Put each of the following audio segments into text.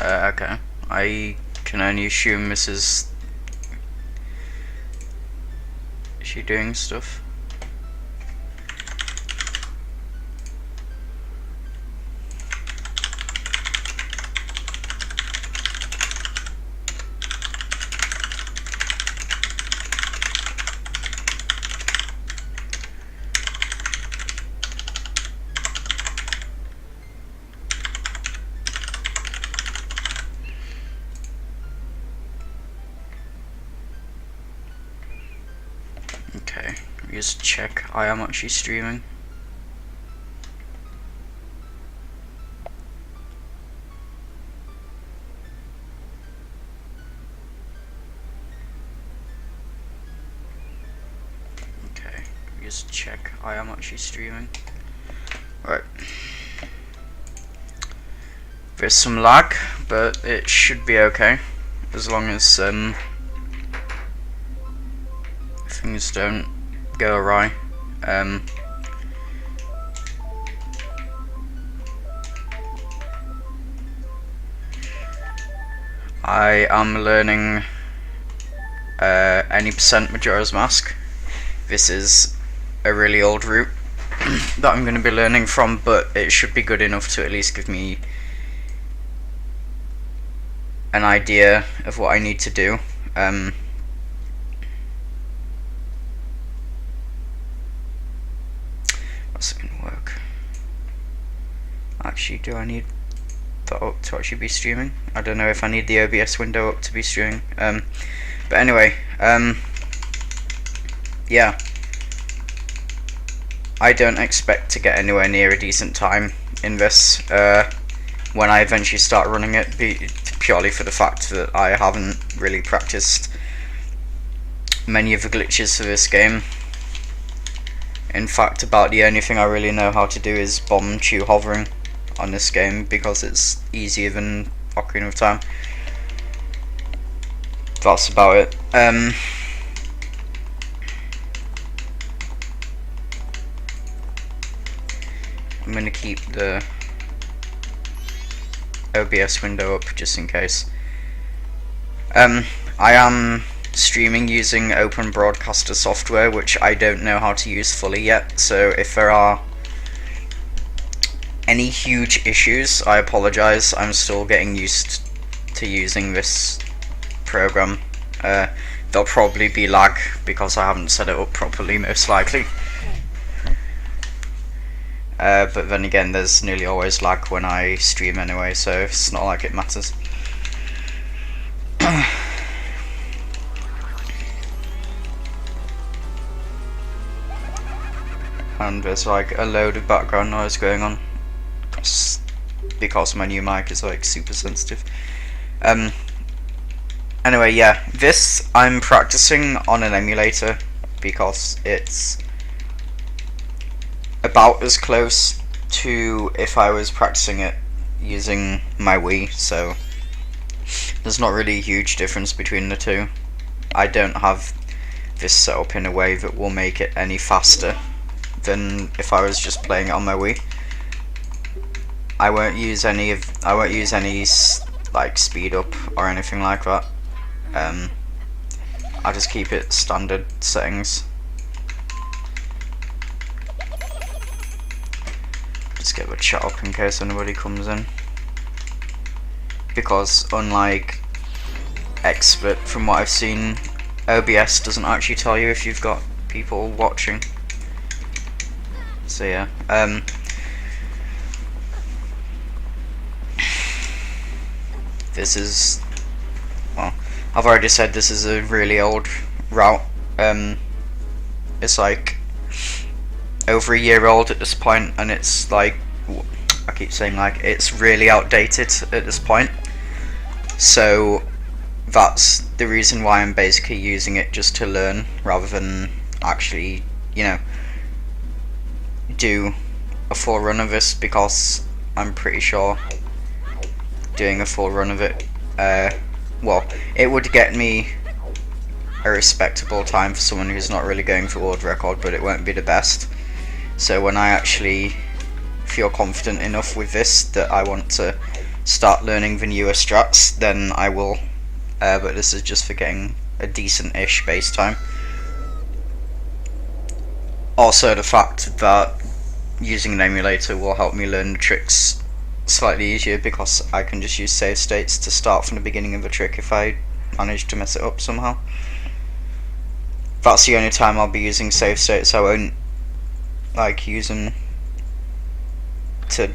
Okay. I can only assume this is she doing stuff. Okay, let me just check I am actually streaming. Okay, let me just check I am actually streaming. Right. There's some lag, but it should be okay as long as things don't go awry. I am learning any percent Majora's Mask. This is a really old route that I'm going to be learning from, but it should be good enough to at least give me an idea of what I need to do. What's it gonna work? Actually, do I need that up to actually be streaming? I don't know if I need the OBS window up to be streaming. But anyway, yeah. I don't expect to get anywhere near a decent time in this when I eventually start running it, purely for the fact that I haven't really practiced many of the glitches for this game. In fact, about the only thing I really know how to do is bomb chew hovering on this game, because it's easier than Ocarina of Time. That's about it. I'm gonna keep the OBS window up just in case. I am streaming using Open Broadcaster software, which I don't know how to use fully yet, so if there are any huge issues, I apologize. I'm still getting used to using this program. There'll probably be lag because I haven't set it up properly, most likely. But then again, there's nearly always lag when I stream anyway, so it's not like it matters. And there's like a load of background noise going on because my new mic is like super sensitive. Anyway, yeah, this I'm practicing on an emulator because it's about as close to if I was practicing it using my Wii, so there's not really a huge difference between the two. I don't have this set up in a way that will make it any faster than if I was just playing it on my Wii. I won't use any like speed up or anything like that. I'll just keep it standard settings. Just get the chat up in case anybody comes in, because unlike Expert, from what I've seen, OBS doesn't actually tell you if you've got people watching. So yeah, this is, well, I've already said this is a really old route. It's like over a year old at this point, and it's like, I keep saying like, it's really outdated at this point. So that's the reason why I'm basically using it, just to learn rather than actually, you know, do a full run of this, because I'm pretty sure doing a full run of it, well, it would get me a respectable time for someone who's not really going for world record, but it won't be the best. So when I actually feel confident enough with this that I want to start learning the newer strats, then I will. But this is just for getting a decent-ish base time. Also, the fact that using an emulator will help me learn the tricks slightly easier, because I can just use save states to start from the beginning of the trick if I manage to mess it up somehow. That's the only time I'll be using save states. I won't like use them to,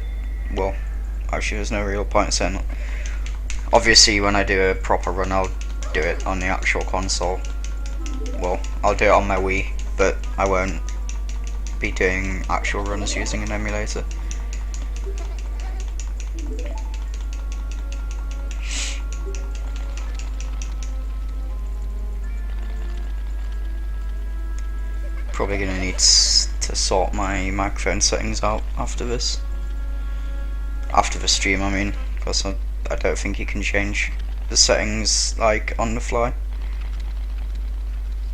well, actually there's no real point in saying that. Obviously when I do a proper run I'll do it on the actual console. Well, I'll do it on my Wii, but I won't be doing actual runs using an emulator. Probably gonna need to sort my microphone settings out after this. After the stream, I mean, because I don't think you can change the settings like on the fly.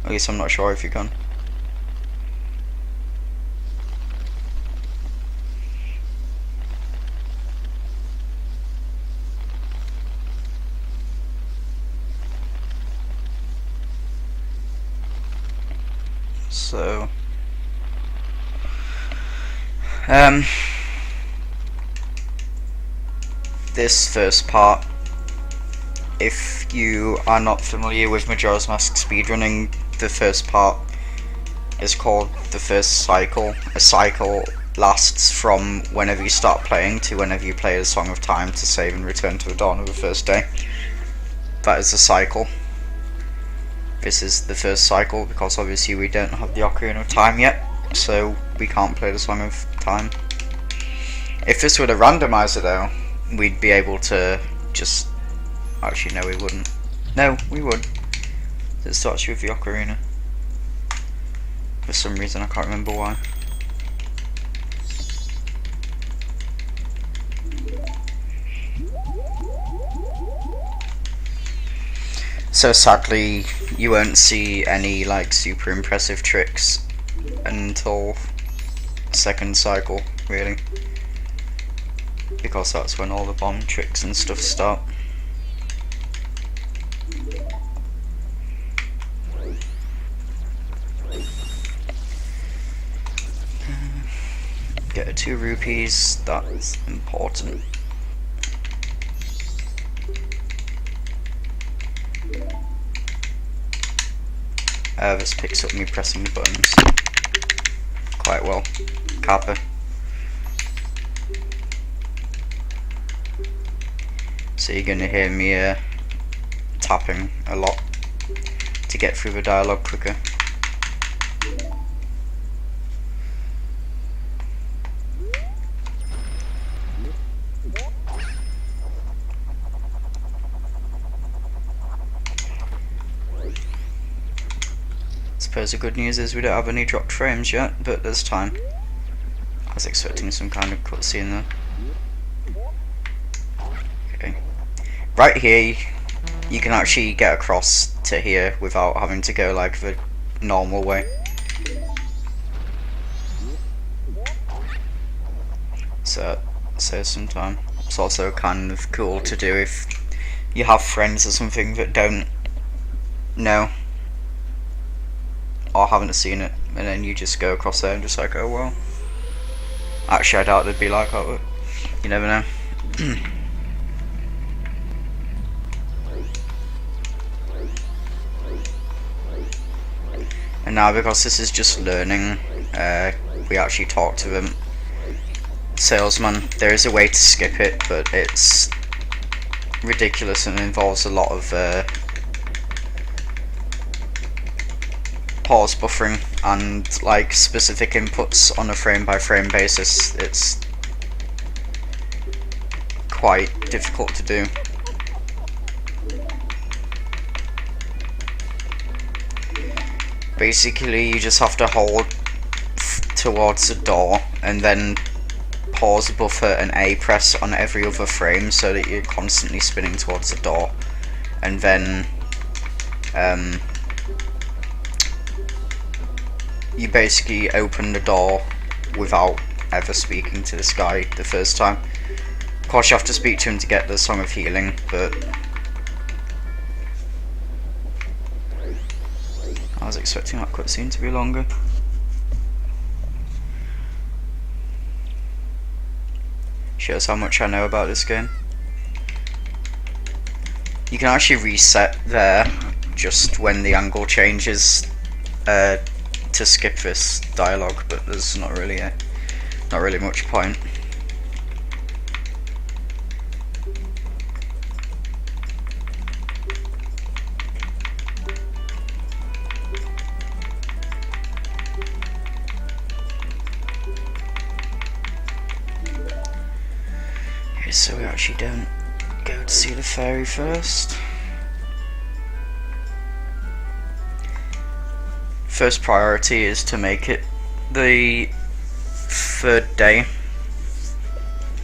At least I'm not sure if you can. So, this first part, if you are not familiar with Majora's Mask speedrunning, the first part is called the first cycle. A cycle lasts from whenever you start playing to whenever you play the Song of Time to save and return to the dawn of the first day. That is a cycle. This is the first cycle because obviously we don't have the Ocarina of Time yet, so we can't play the Song of Time. If this were the randomizer though, we'd be able to just... Actually no, we wouldn't. No, we would. It starts you with the Ocarina. For some reason I can't remember why. So sadly, you won't see any like super impressive tricks until second cycle, really, because that's when all the bomb tricks and stuff start. Get 2 rupees, that's important. This picks up me pressing the buttons quite well. Kappa. So you're gonna hear me tapping a lot to get through the dialogue quicker. I suppose the good news is we don't have any dropped frames yet, but there's time. I was expecting some kind of cutscene there. Okay. Right here, you can actually get across to here without having to go like the normal way. So, saves some time. It's also kind of cool to do if you have friends or something that don't know or haven't seen it, and then you just go across there and just like, oh well. Actually I doubt it'd be like that, but you never know. And now, because this is just learning, we actually talk to the salesman. There is a way to skip it, but it's ridiculous and involves a lot of pause buffering and like specific inputs on a frame by frame basis. It's quite difficult to do. Basically you just have to hold towards the door and then pause buffer and A press on every other frame so that you're constantly spinning towards the door, and then you basically open the door without ever speaking to this guy the first time, course, you have to speak to him to get the Song of Healing, but I was expecting that cutscene to be longer. Shows how much I know about this game. You can actually reset there just when the angle changes to skip this dialogue, but there's not really much point. Okay, so we actually don't go to see the fairy first. First priority is to make it the third day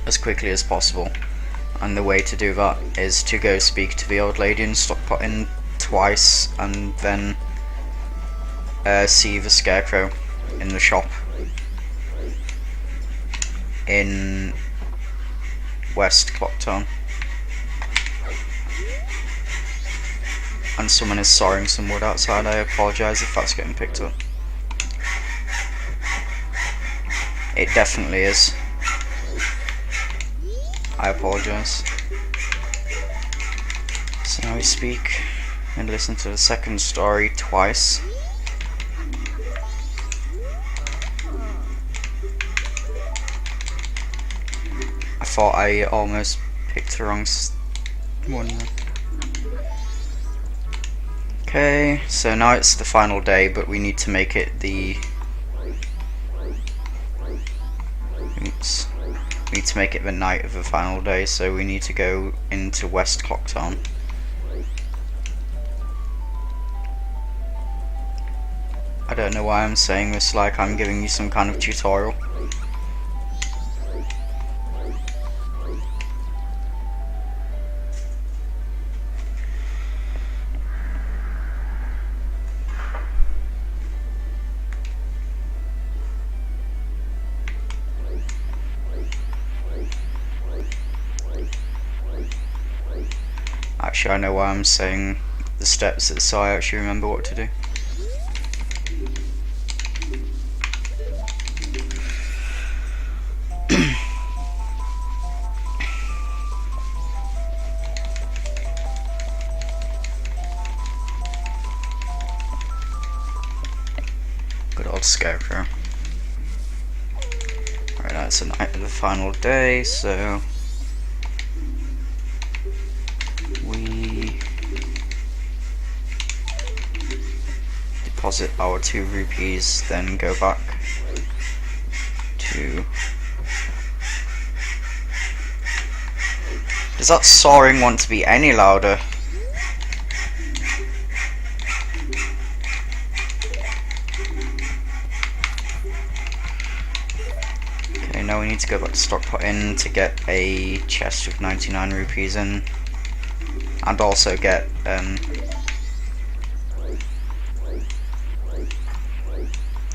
as quickly as possible, and the way to do that is to go speak to the old lady in Stockpotting twice, and then see the scarecrow in the shop in West Clocktown. And someone is sawing some wood outside. I apologise if that's getting picked up. It definitely is. I apologise. So now we speak and listen to the second story twice. I thought I almost picked the wrong one. Okay, so now it's the final day, but we need to make it the... Oops. We need to make it the night of the final day, so we need to go into West Clocktown. I don't know why I'm saying this like I'm giving you some kind of tutorial. Actually, I know why I'm saying the steps, so I actually remember what to do. Good old scarecrow. Right, that's the night of the final day, so we deposit our 2 rupees, then go back to... Does that sawing want to be any louder? Okay, now we need to go back to Stockpotting to get a chest with 99 rupees in, and also get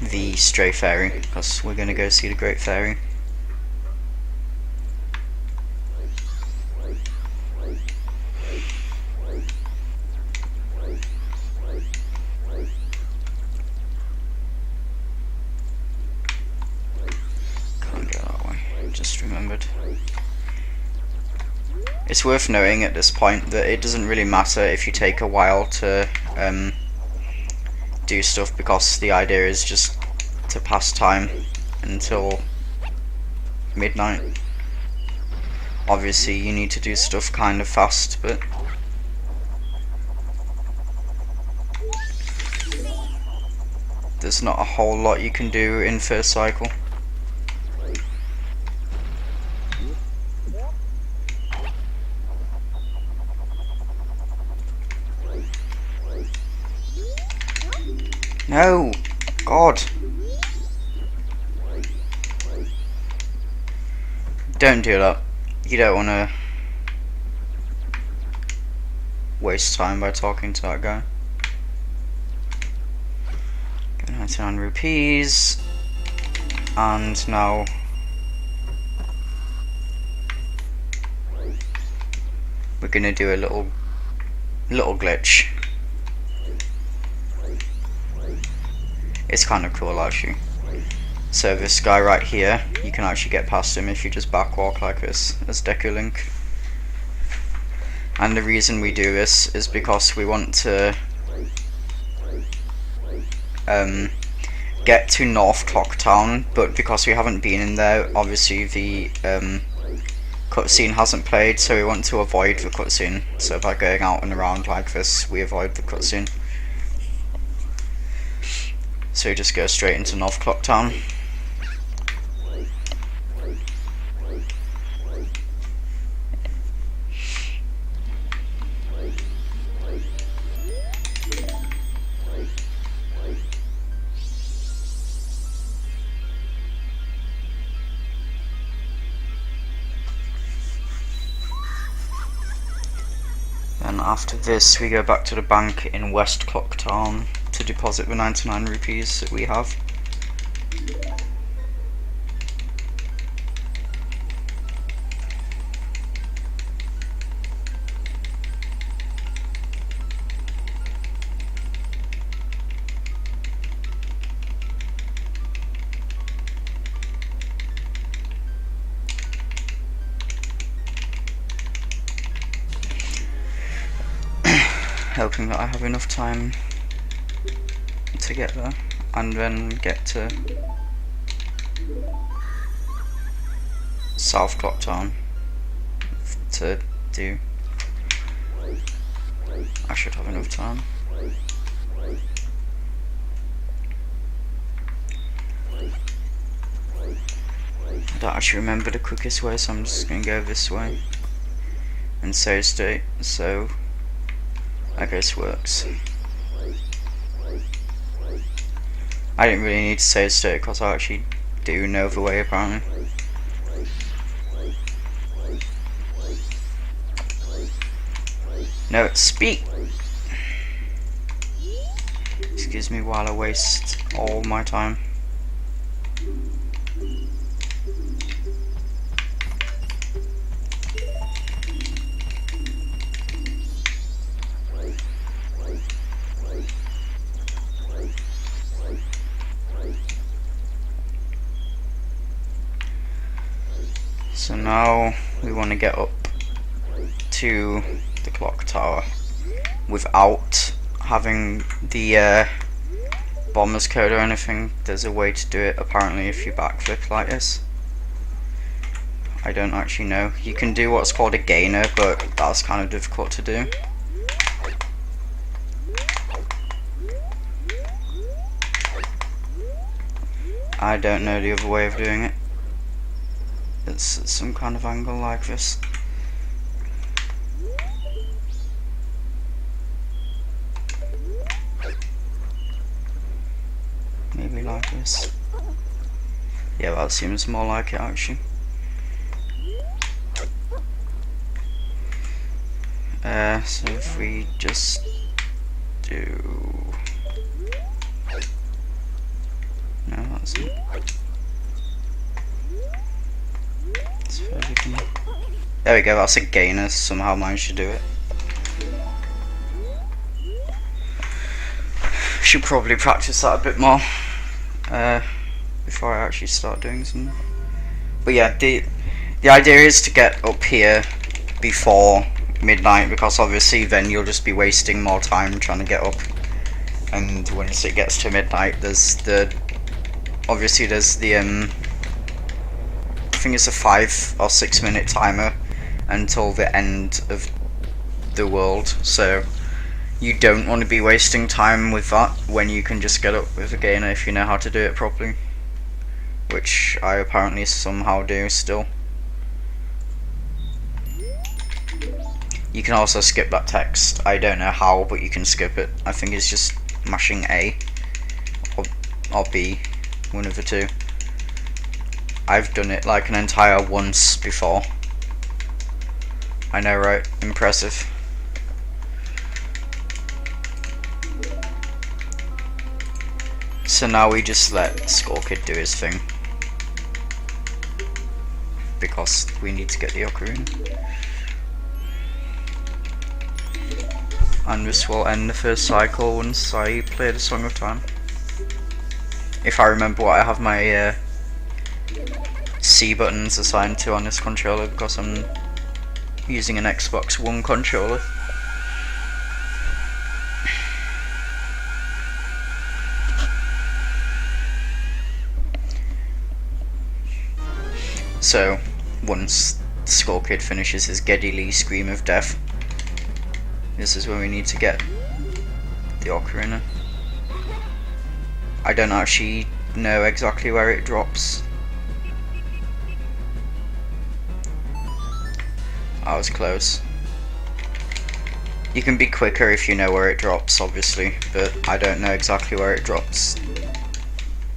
the stray fairy, because we're going to go see the great fairy. Can't go that way, just remembered. It's worth noting at this point that it doesn't really matter if you take a while to do stuff, because the idea is just to pass time until midnight. Obviously you need to do stuff kind of fast, but there's not a whole lot you can do in first cycle. No! God! Don't do that. You don't want to waste time by talking to that guy. 99 rupees. And now we're gonna do a little glitch. It's kind of cool actually. So this guy right here, you can actually get past him if you just backwalk like this as Deku Link. And the reason we do this is because we want to get to North Clock Town, but because we haven't been in there, obviously the cutscene hasn't played, so we want to avoid the cutscene. So by going out and around like this, we avoid the cutscene. So we just go straight into North Clock Town. Then after this we go back to the bank in West Clock Town to deposit the 99 rupees that we have. Hoping that I have enough time to get there and then get to South Clock Town to do. I should have enough time. I don't actually remember the quickest way, so I'm just gonna go this way and save state. So I guess works. I didn't really need to save state because I actually do know the way apparently. No, speak! Excuse me while I waste all my time. So now we want to get up to the clock tower without having the bomber's code or anything. There's a way to do it apparently if you backflip like this. I don't actually know. You can do what's called a gainer, but that's kind of difficult to do. I don't know the other way of doing it. It's at some kind of angle like this. Maybe like this. Yeah, that seems more like it actually. So if we just do... No, that's it. There we go, that's a gainer, somehow managed to do it. Should probably practice that a bit more before I actually start doing something. But yeah, the idea is to get up here before midnight, because obviously then you'll just be wasting more time trying to get up. And once it gets to midnight, there's the I think it's a 5 or 6 minute timer until the end of the world, so you don't want to be wasting time with that when you can just get up with a gainer if you know how to do it properly, which I apparently somehow do still. You can also skip that text. I don't know how, but you can skip it. I think it's just mashing A or B, one of the two. I've done it like an entire once before. I know, right? Impressive. So now we just let Skull Kid do his thing, because we need to get the ocarina. and this will end the first cycle once I play the Song of Time. If I remember what I have my C buttons assigned to on this controller, because I'm using an Xbox One controller. So, once Skull Kid finishes his Geddy Lee Scream of Death, this is when we need to get the Ocarina. I don't actually know exactly where it drops. I was close. You can be quicker if you know where it drops, obviously, but I don't know exactly where it drops.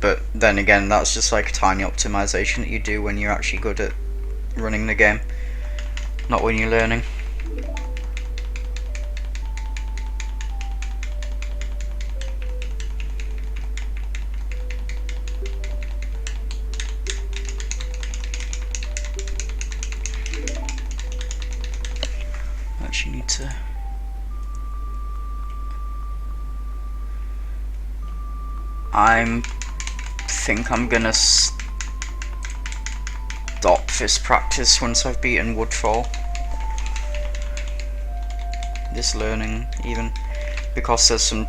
But then again, that's just like a tiny optimization that you do when you're actually good at running the game, not when you're learning. Actually need to... I think I'm gonna stop this practice once I've beaten Woodfall. This learning, even, because there's some...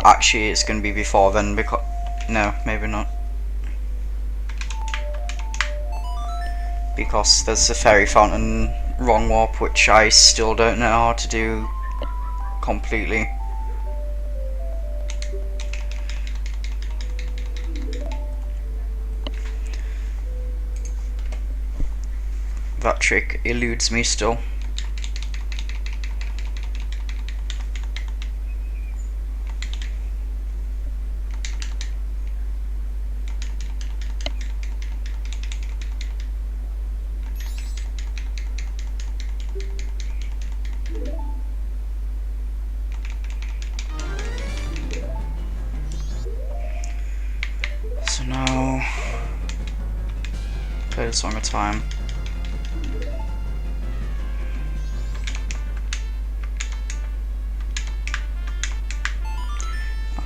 Actually, it's gonna be before then, because... No, maybe not. Because there's the Fairy Fountain wrong warp, which I still don't know how to do completely. That trick eludes me still. So now, play the Song of Time.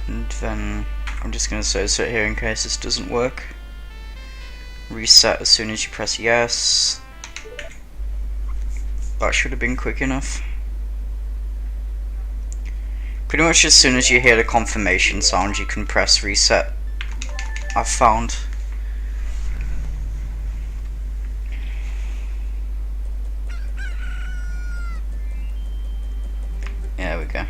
And then I'm just going to sit here in case this doesn't work. Reset as soon as you press yes. That should have been quick enough. Pretty much as soon as you hear the confirmation sound, you can press reset, I've found. There we go.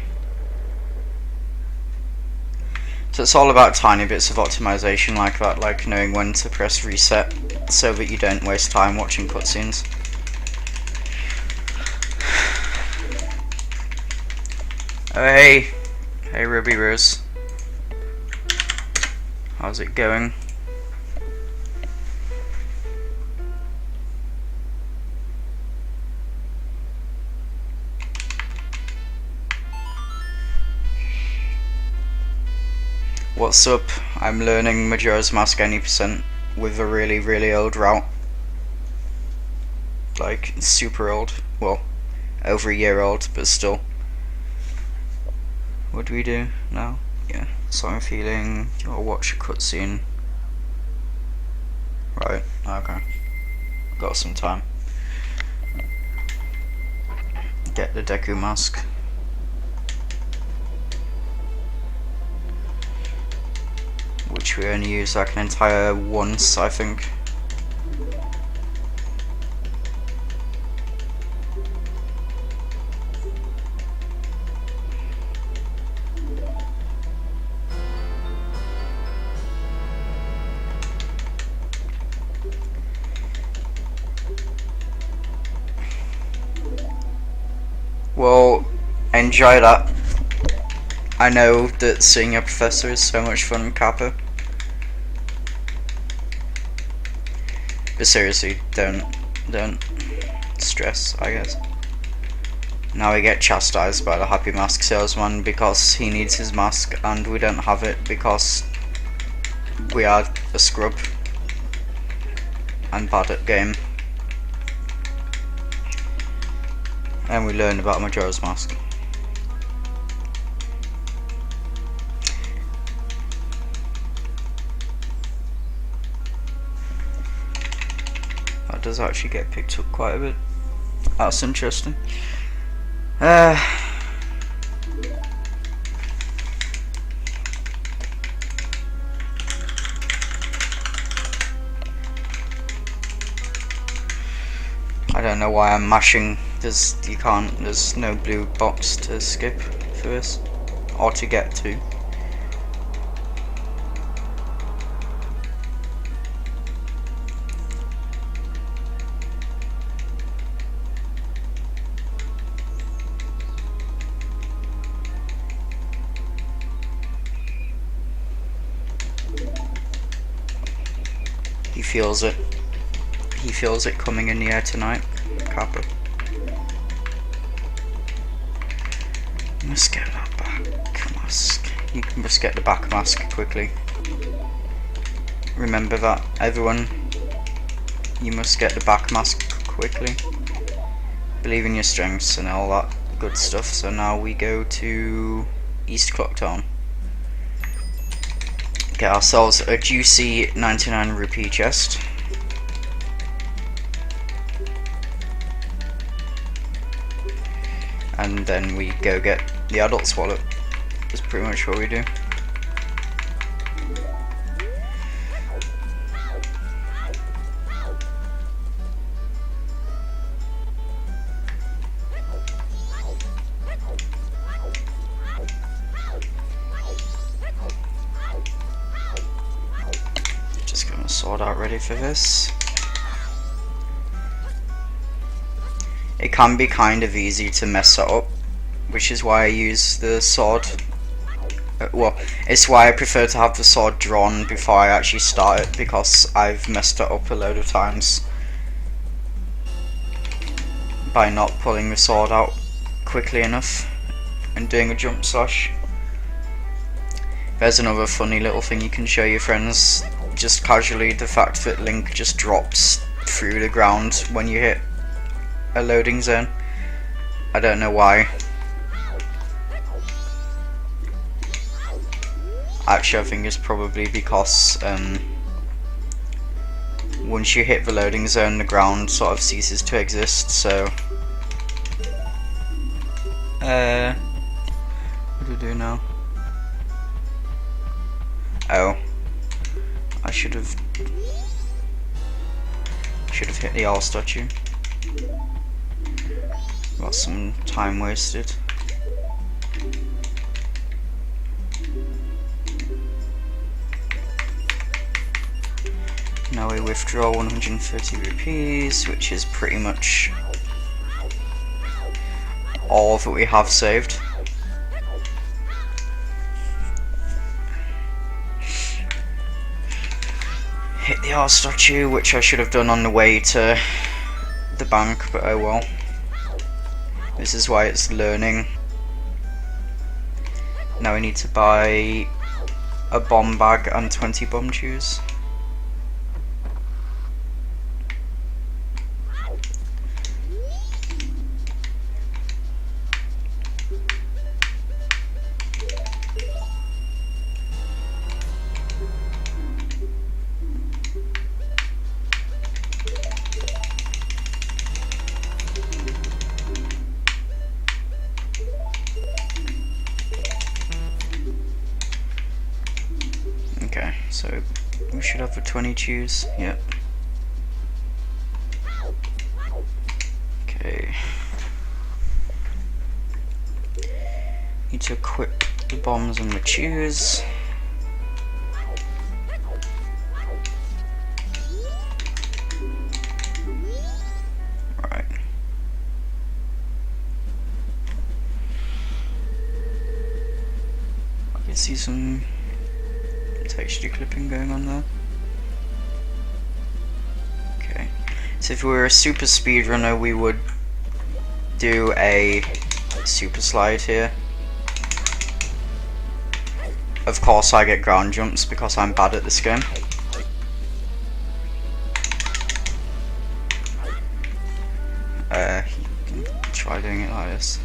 So it's all about tiny bits of optimization like that, like knowing when to press reset so that you don't waste time watching cutscenes. Oh hey Ruby Rose, how's it going? What's up? I'm learning Majora's Mask 90% with a really old route. Like, super old. Well, over a year old, but still. What do we do now? Yeah, so I'm feeling... I'll watch a cutscene. Right, okay. Got some time. Get the Deku Mask. Which we only use like an entire once, I think. Well, enjoy that. I know that seeing your professor is so much fun, Kappa. But seriously, don't stress, I guess. Now we get chastised by the Happy Mask salesman because he needs his mask and we don't have it because we are a scrub and bad at game. And we learn about Majora's Mask. that does actually get picked up quite a bit. That's interesting. I don't know why I'm mashing. There's no blue box to skip for this, or to get to. He feels it. He feels it coming in the air tonight, Kappa. Must get that back mask. You can just get the back mask quickly. Remember that, everyone. You must get the back mask quickly. Believe in your strengths and all that good stuff. So now we go to East Clocktown. Get ourselves a juicy 99 rupee chest. And then we go get the adult's wallet. That's pretty much what we do. Just gonna sort out ready for this. It can be kind of easy to mess it up, which is why I use the sword. Well, it's why I prefer to have the sword drawn before I actually start it, because I've messed it up a load of times by not pulling the sword out quickly enough and doing a jump slash. There's another funny little thing you can show your friends, just casually, the fact that Link just drops through the ground when you hit a loading zone. I don't know why. Actually, I think it's probably because once you hit the loading zone, the ground sort of ceases to exist. So, what do we do now? Oh, I should have hit the owl statue. Got some time wasted. Now we withdraw 130 rupees, which is pretty much all that we have saved. Hit the R statue, which I should have done on the way to the bank, but oh well. This is why it's learning. Now we need to buy a bomb bag and 20 bomb chews. Okay, so we should have the 20 chews. Yep. Okay. Need to equip the bombs and the chews. Right. I can see some texture clipping going on there. Okay, so if we were a super speedrunner, we would do a super slide here. Of course I get ground jumps because I'm bad at this game. You can try doing it like this.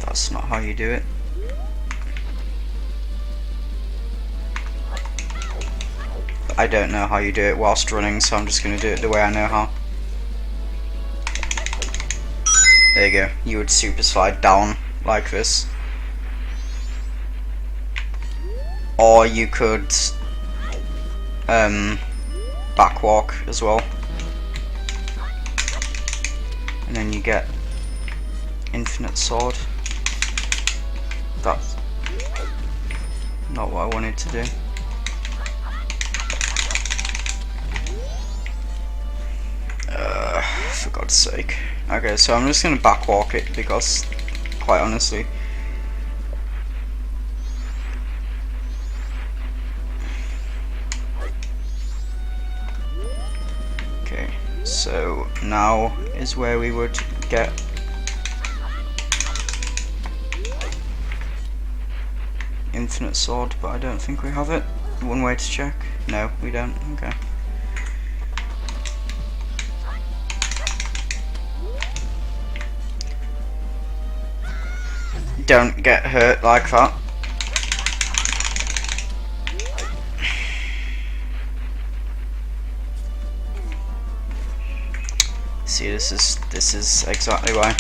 That's not how you do it. I don't know how you do it whilst running, so I'm just going to do it the way I know how. There you go. You would super slide down like this. Or you could backwalk as well. And then you get infinite sword. That's not what I wanted to do. For God's sake. Okay, so I'm just gonna backwalk it because, quite honestly, okay, so now is where we would get infinite sword, but I don't think we have it. One way to check. No, we don't. Okay. Don't get hurt like that. See, this is exactly why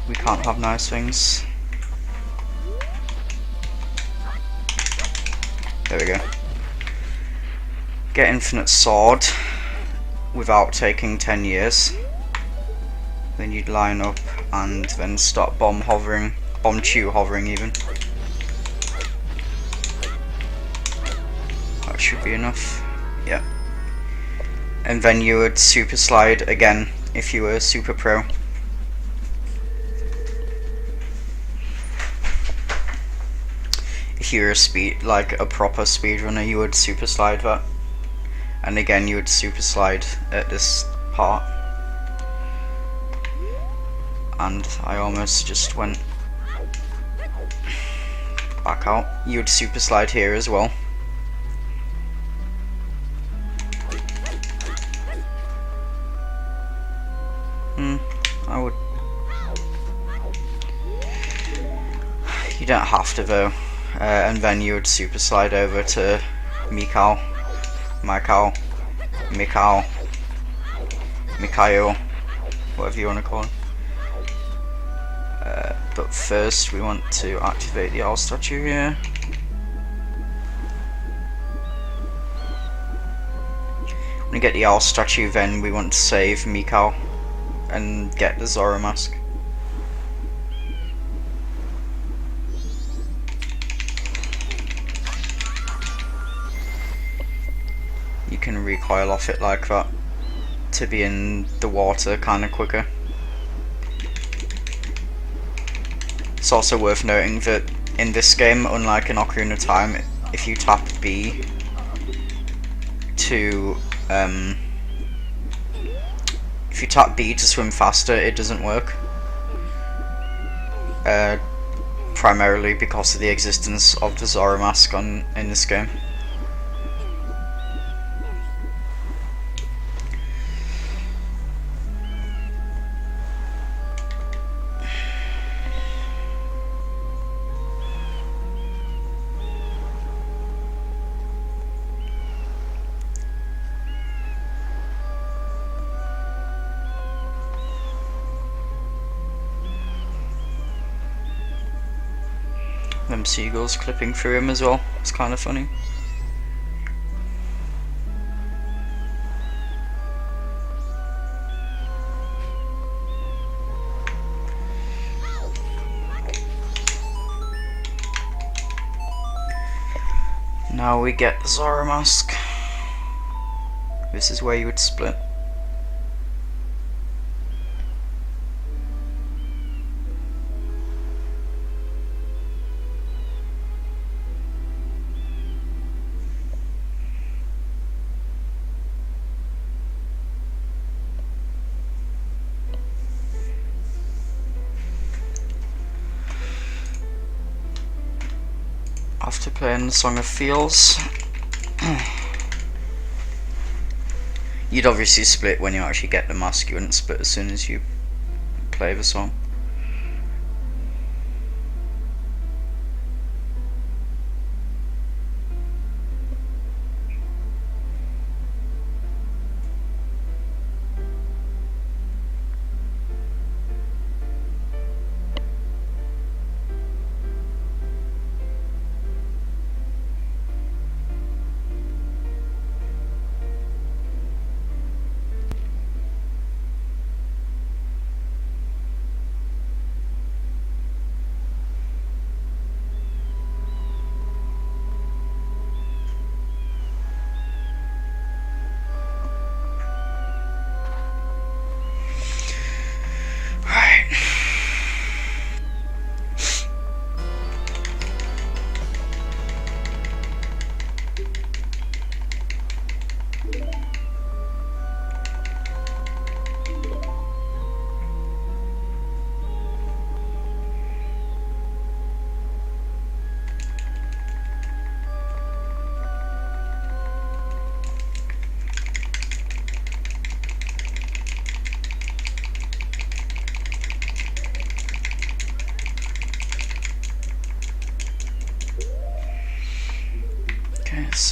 we can't have nice things. There we go. Get infinite sword without taking 10 years. Then you'd line up and then start bomb chew hovering even. That should be enough. Yeah. And then you would super slide again if you were super pro. If you're a proper speedrunner, you would super slide that. And again, you would super slide at this part. And I almost just went back out. You would super slide here as well. I would. You don't have to though. And then you would super slide over to Mikhail, whatever you want to call him. But first we want to activate the owl statue here. When we get the owl statue, then we want to save Mikhail and get the Zora mask. You can recoil off it like that to be in the water kind of quicker. It's also worth noting that in this game, unlike in Ocarina of Time, if you tap B to swim faster, it doesn't work. Primarily because of the existence of the Zora mask in this game. Them seagulls clipping through him as well. It's kind of funny. Now we get the Zora mask. This is where you would split. After playing the Song of Feels, you'd obviously split when you actually get the mask. You wouldn't split as soon as you play the song.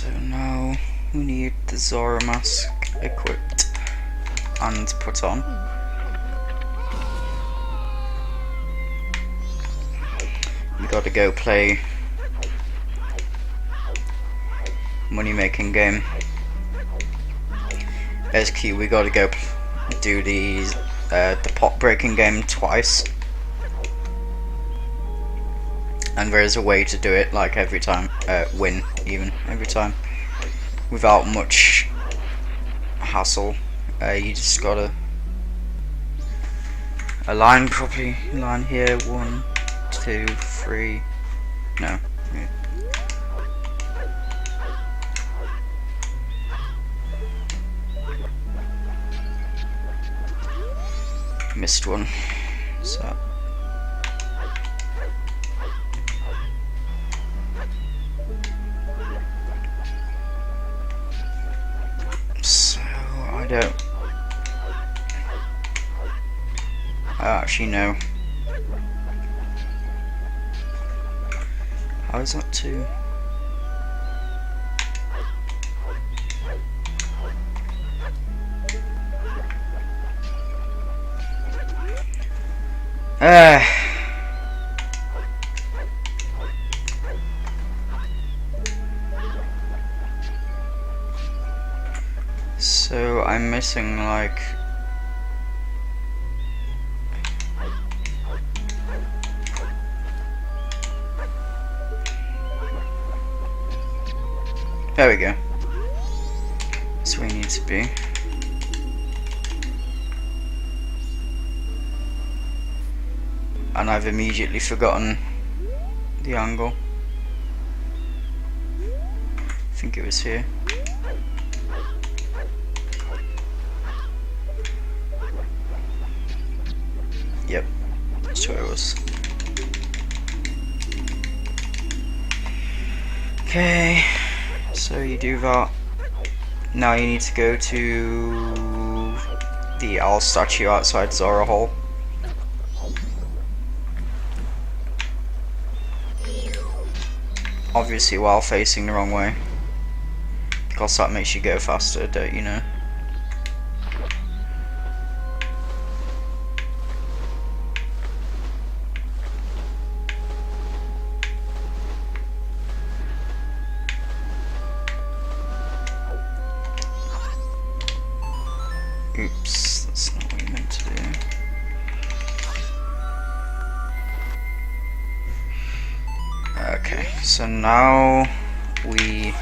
So now we need the Zora mask equipped and put on. We gotta go play money making game. Basically we gotta go do the pot breaking game twice. And there is a way to do it like every time, win even every time, without much hassle. You just gotta align properly, line here, 1, 2, 3, no. Yeah. Missed one, so. I actually know. How is that too? So I'm missing like there we go. That's where we need to be. And I've immediately forgotten the angle. I think it was here. Yep, that's where it was. Okay, so you do that. Now you need to go to the owl statue outside Zora Hall. Obviously while facing the wrong way, because that makes you go faster, don't you know? Oops, that's not what you meant to do. Okay, so now we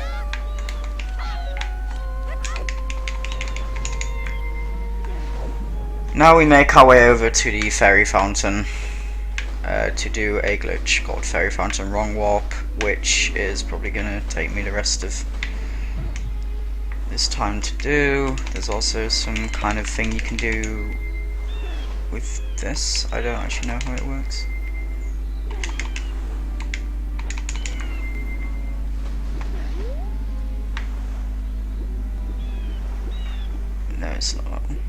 make our way over to the fairy fountain to do a glitch called Fairy Fountain Wrong Warp, which is probably gonna take me the rest of this time to do. There's also some kind of thing you can do with this. I don't actually know how it works. No, it's not that one.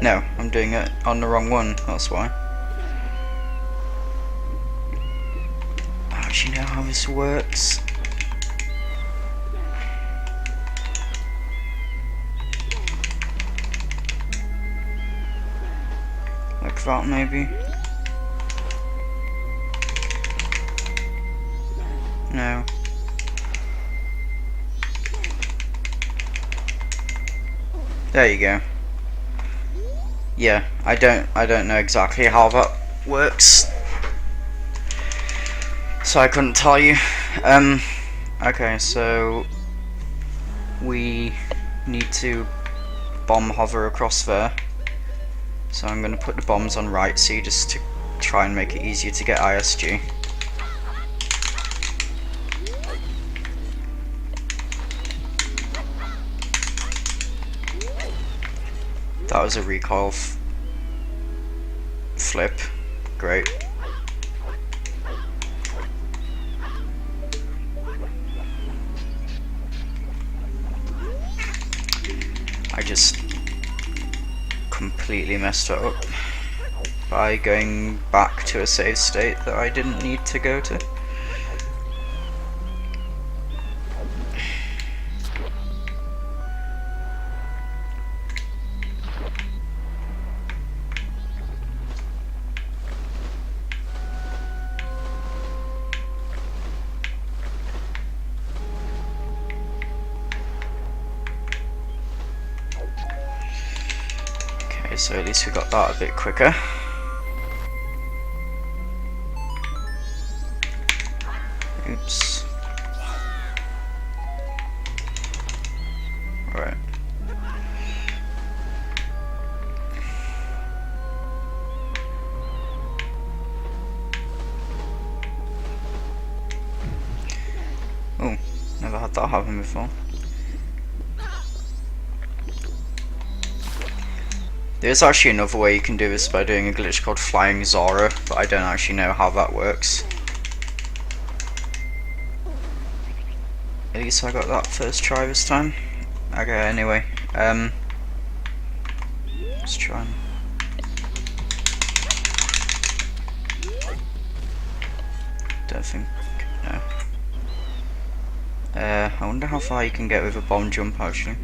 No, I'm doing it on the wrong one, that's why. I actually know how this works. Like that maybe? No. There you go. Yeah, I don't know exactly how that works, so I couldn't tell you. Okay, so we need to bomb hover across there. So I'm gonna put the bombs on right C just to try and make it easier to get ISG. That was a recoil flip. Great. I just completely messed it up by going back to a save state that I didn't need to go to. So at least we got that a bit quicker. Oops. Right. Oh, never had that happen before. There's actually another way you can do this by doing a glitch called Flying Zora, but I don't actually know how that works. At least I got that first try this time. Okay, anyway, let's try and... Don't think, no. I wonder how far you can get with a bomb jump actually.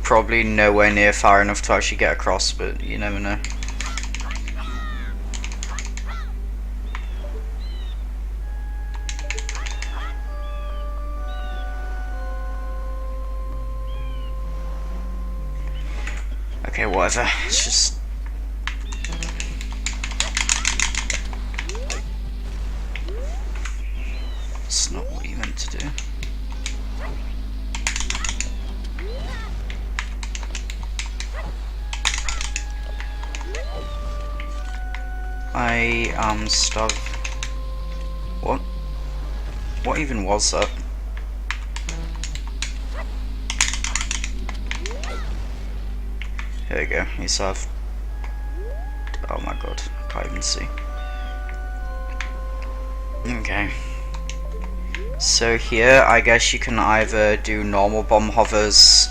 Probably nowhere near far enough to actually get across, but you never know. Okay, whatever. It's just... It's not what you meant to do. I am stuck. What? What even was that? Here we go. You have. Oh my god, I can't even see. Okay. So here, I guess you can either do normal bomb hovers.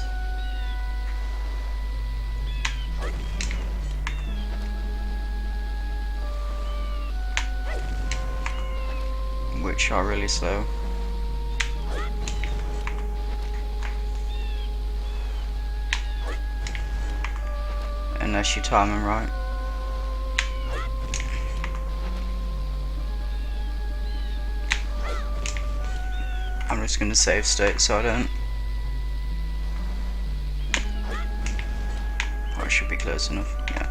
Which are really slow. Unless you time them right. I'm just gonna save state so I don't. Oh, I should be close enough, yeah.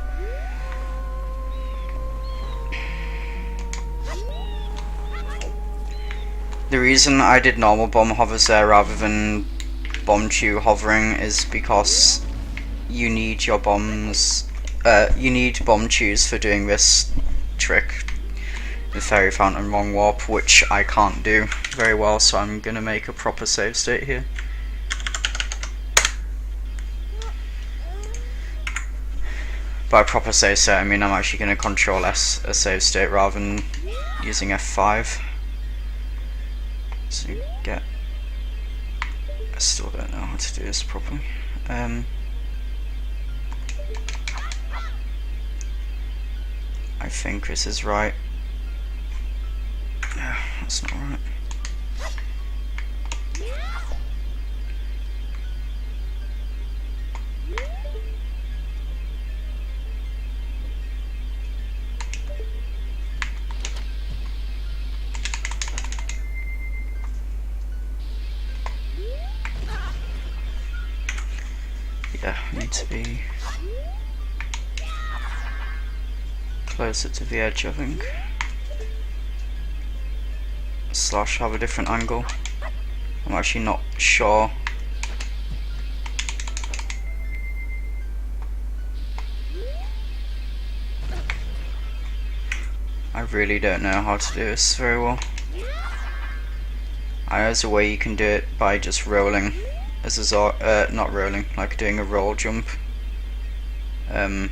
The reason I did normal bomb hovers there rather than bomb chew hovering is because you need your bombs, you need bomb chews for doing this trick, the fairy fountain wrong warp, which I can't do very well, so I'm gonna make a proper save state here. By proper save state I mean I'm actually gonna control S a save state rather than using F5. So you get... I still don't know how to do this properly. I think this is right. No, that's not right. Yeah, need to be closer to the edge, I think. Slash have a different angle. I'm actually not sure. I really don't know how to do this very well. There's a way you can do it by just rolling as a not rolling, like doing a roll jump. We'll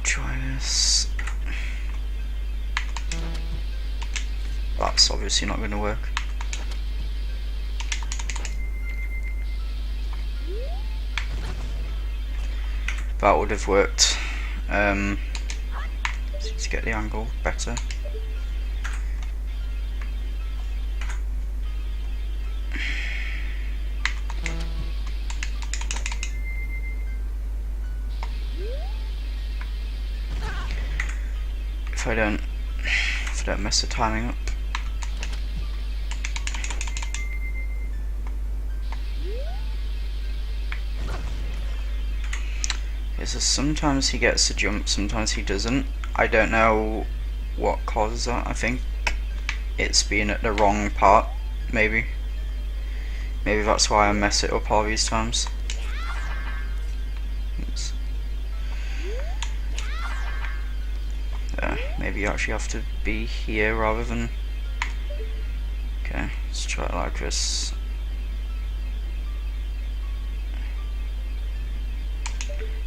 try this. That's obviously not going to work. That would have worked. To get the angle better. If I don't mess the timing up. so sometimes he gets a jump, sometimes he doesn't. I don't know what causes that. I think it's being at the wrong part, maybe. Maybe that's why I mess it up all these times. Oops. Maybe you actually have to be here rather than... Okay, let's try it like this.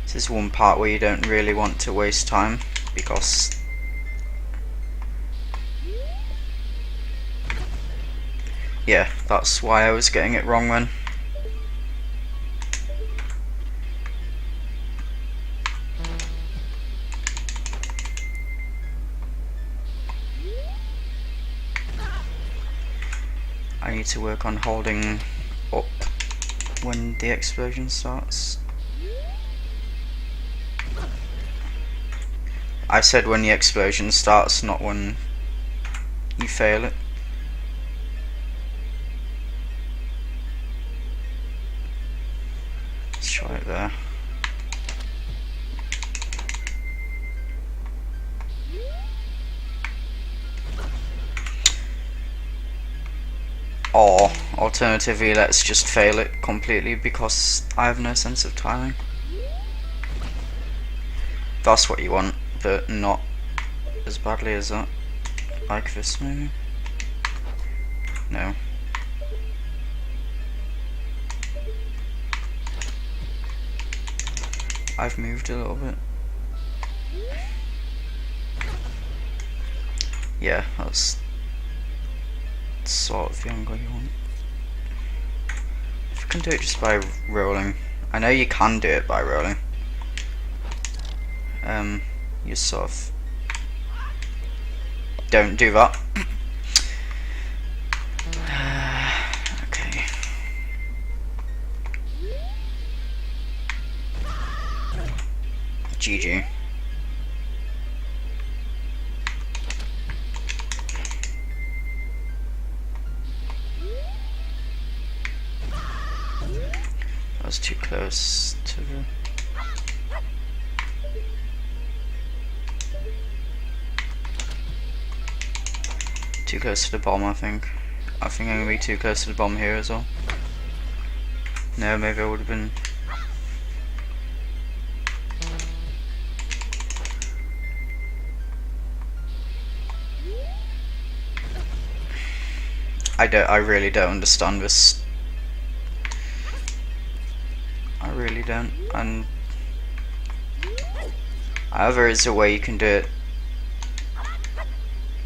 This is one part where you don't really want to waste time, because yeah, that's why I was getting it wrong then. I need to work on holding up when the explosion starts. I said when the explosion starts, not when you fail it. Let's try it there. Or alternatively, let's just fail it completely because I have no sense of timing. That's what you want, but not as badly as that. Like this, maybe? No. I've moved a little bit. Yeah, that's sort of the angle you want. If you can do it just by rolling. I know you can do it by rolling. You sort of don't do that. Okay. GG. That was too close to the... Too close to the bomb, I think. I think I'm gonna be too close to the bomb here as well. No, maybe I would have been... I really don't understand this. I really don't. And however, is a way you can do it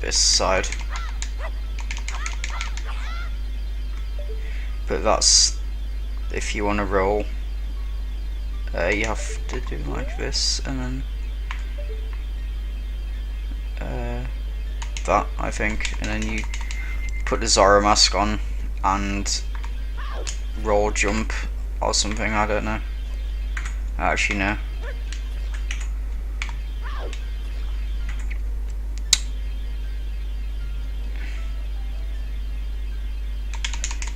this side. But that's if you want to roll. You have to do like this and then that, I think, and then you put the Zora mask on and roll jump or something, I don't know. Actually no.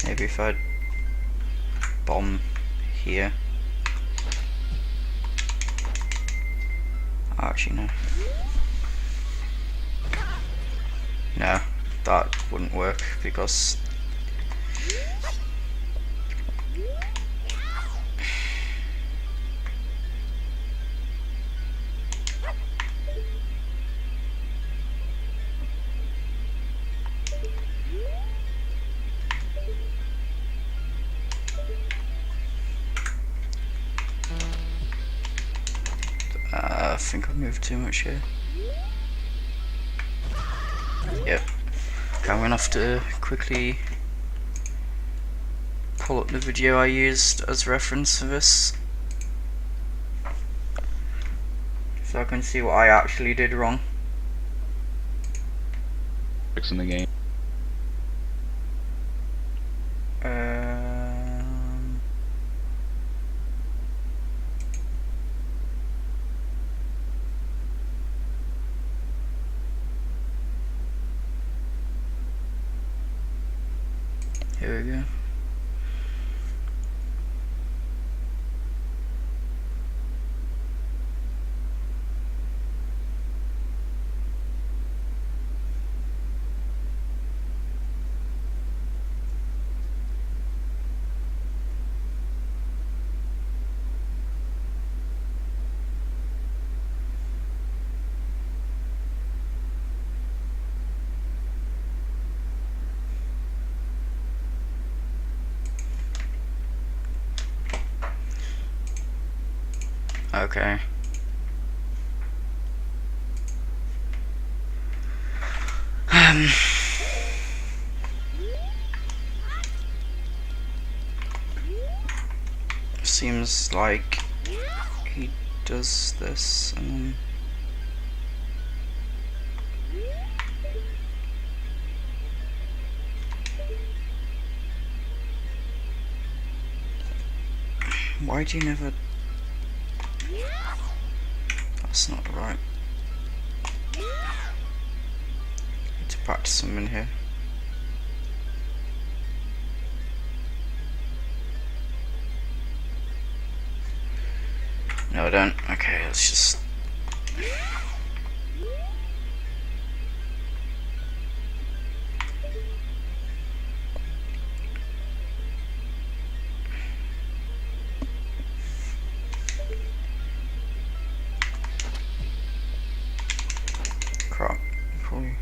Maybe if I bomb here. Actually no. No, that wouldn't work because I think I've moved too much here. Yep. Okay, I'm gonna have to quickly pull up the video I used as reference for this, so I can see what I actually did wrong. In the game. Here we go. Okay. Seems like he does this and then why do you never... That's not right. Need to practice some in here. No, I don't. Okay, let's just... Crap. Probably...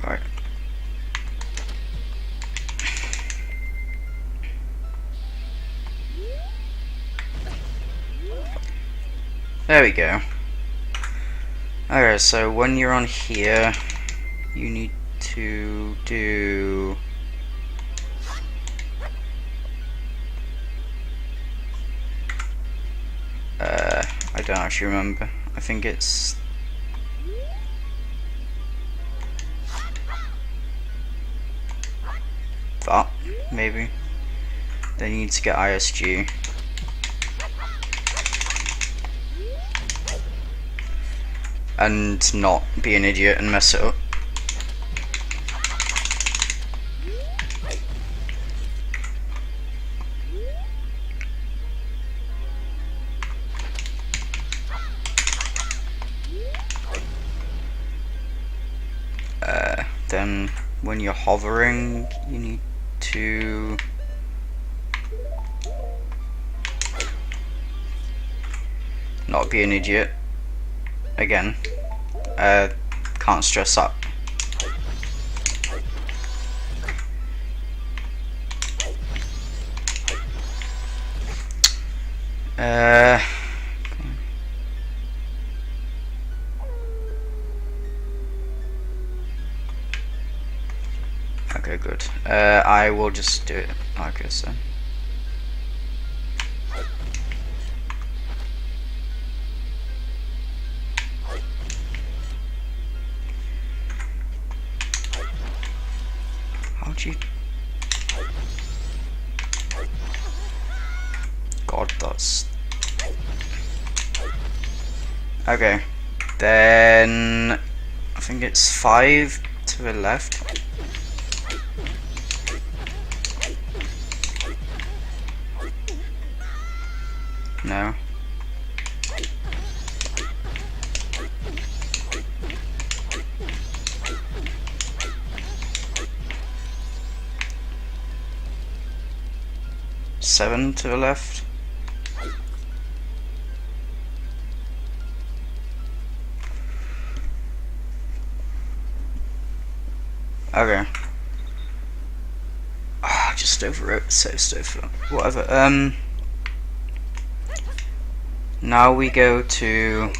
Right. There we go. Alright, so when you're on here, you need to do... I don't actually remember. I think it's... that, maybe. Then you need to get ISG. And not be an idiot and mess it up. Then when you're hovering, you need to not be an idiot. Again, can't stress that. Okay, good. I will just do it like this then. How'd you... God, that's... Okay. Then... I think it's 5 to the left. No. Seven to the left. Okay. Just overwrote save stuff. Whatever. Now we go to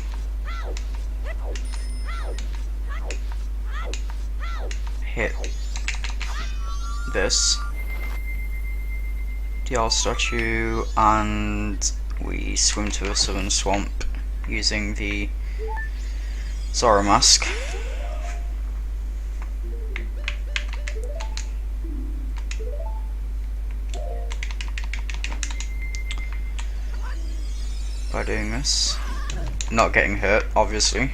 hit this DL statue and we swim to a southern swamp using the Zora mask. By doing this, not getting hurt, obviously.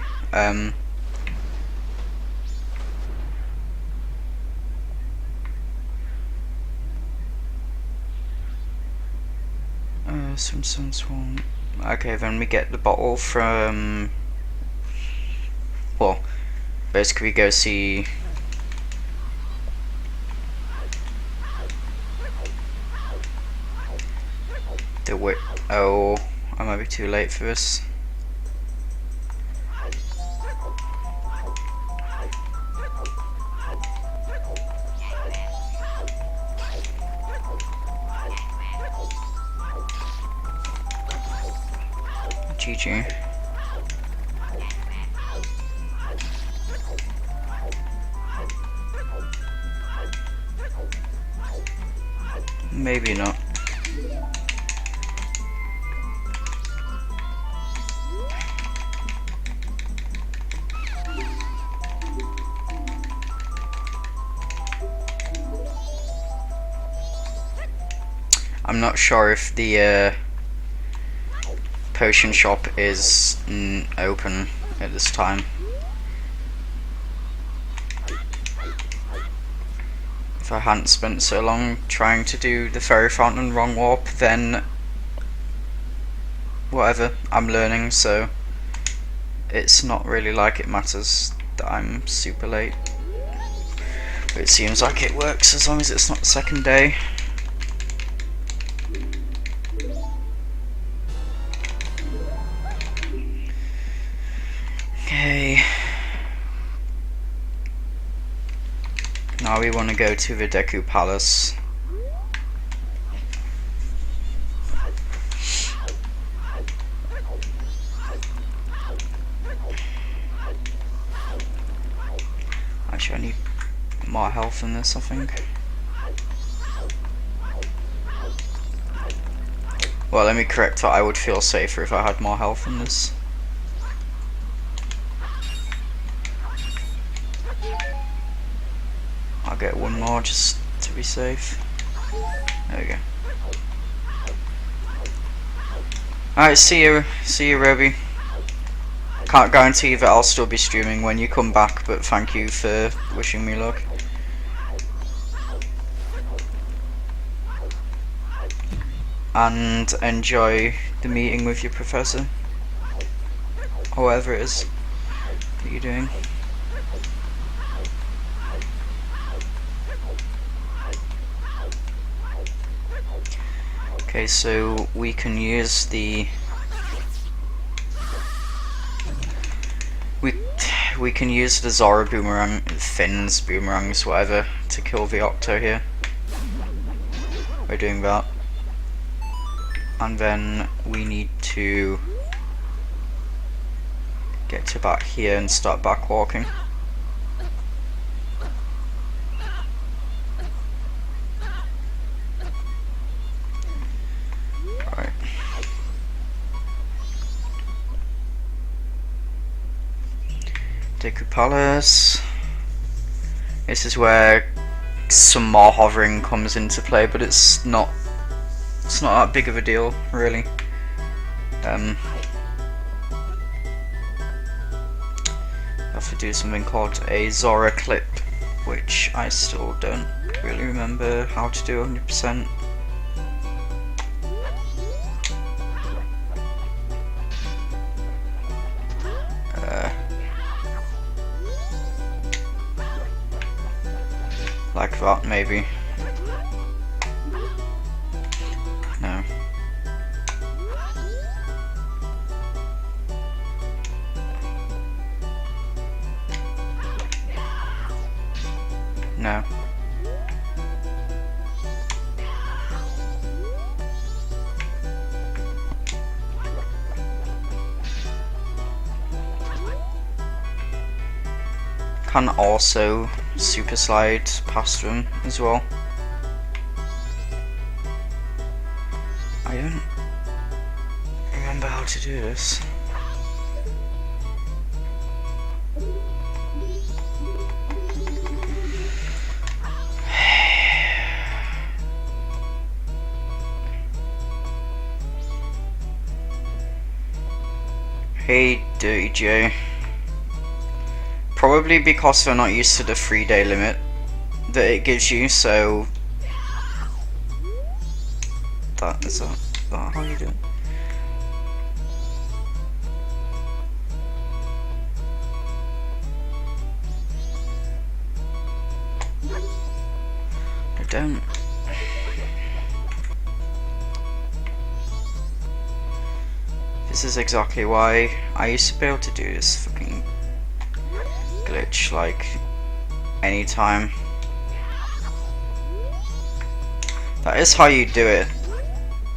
Swim. Okay, then we get the bottle from. Well, basically, we go see. The wit. Oh. I might be too late for this. GG. Maybe not. I'm not sure if the potion shop is open at this time. If I hadn't spent so long trying to do the fairy fountain wrong warp, then whatever, I'm learning, so it's not really like it matters that I'm super late. But it seems like it works as long as it's not the second day. Okay. Now we want to go to the Deku Palace. Actually, I need more health than this, I think. Well, let me correct that. I would feel safer if I had more health than this. I'll get one more just to be safe. There we go. Alright, see you, Roby. Can't guarantee that I'll still be streaming when you come back, but thank you for wishing me luck. And enjoy the meeting with your professor, or whatever it is that you're doing. Okay, so we can use the we can use the Zora boomerang, Finn's boomerangs, whatever, to kill the Octo here. We're doing that, and then we need to get to back here and start back walking. Deku Palace. This is where some more hovering comes into play, but it's not that big of a deal, really. I have to do something called a Zora clip, which I still don't really remember how to do 100%. Like that, maybe. No. No. Can also super slide past them as well. I don't remember how to do this. Hey Dirty J. Probably because they're not used to the 3-day limit that it gives you, so is that how you do it? I don't. This is exactly why I used to be able to do this fucking glitch like anytime. That is how you do it.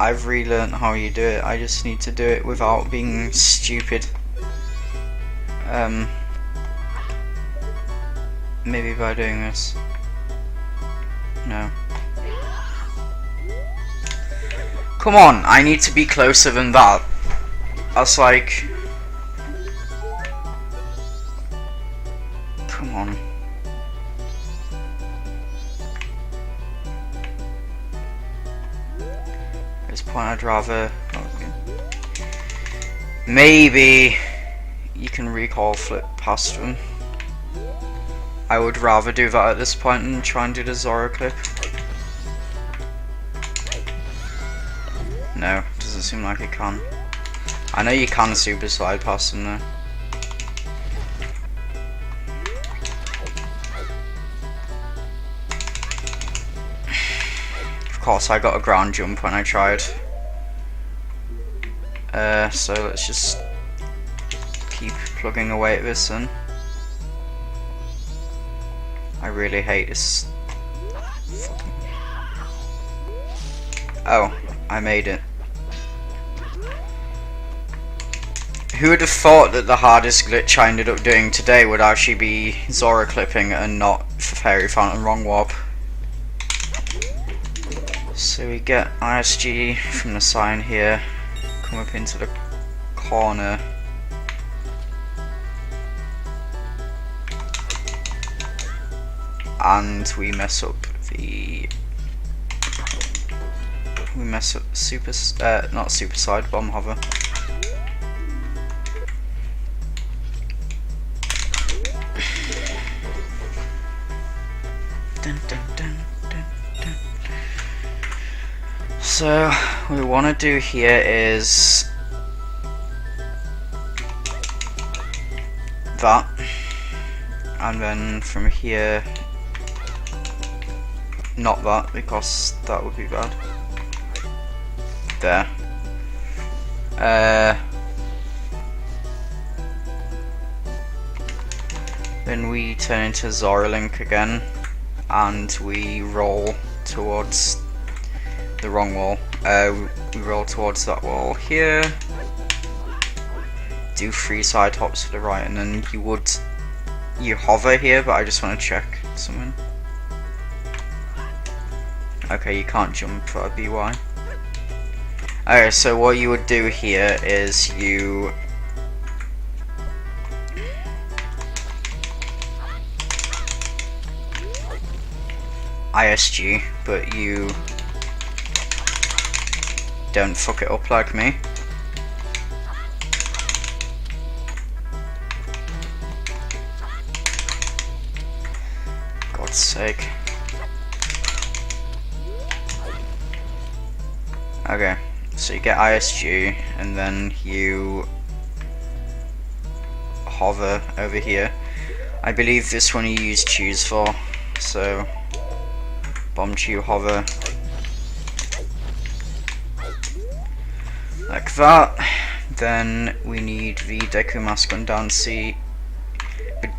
I've relearned how you do it. I just need to do it without being stupid. Maybe by doing this. No. Come on, I need to be closer than that. That's like... Come on. At this point I'd rather... Maybe you can recall flip past them. I would rather do that at this point and try and do the Zora clip. No, doesn't seem like it can. I know you can super slide past them though. Of course I got a ground jump when I tried. So let's just keep plugging away at this then. I really hate this. Oh, I made it. Who would have thought that the hardest glitch I ended up doing today would actually be Zora clipping and not Fairy Fountain Wrong Warp. So we get ISG from the sign here, come up into the corner. And we mess up super, not super side, bomb hover. Dun, dun, dun, dun, dun. So what we want to do here is that, and then from here, not that, because that would be bad. There. Then we turn into Zora Link again, and we roll towards the wrong wall. We roll towards that wall here, do 3 side hops to the right, and then you hover here, but I just want to check something. Okay, you can't jump, that'd be why. Okay, so what you would do here is you ISG, but you don't fuck it up like me. God's sake. Okay, so you get ISG and then you hover over here. I believe this one you use choose for, so bomb chew hover like that. Then we need the Deku mask on down C,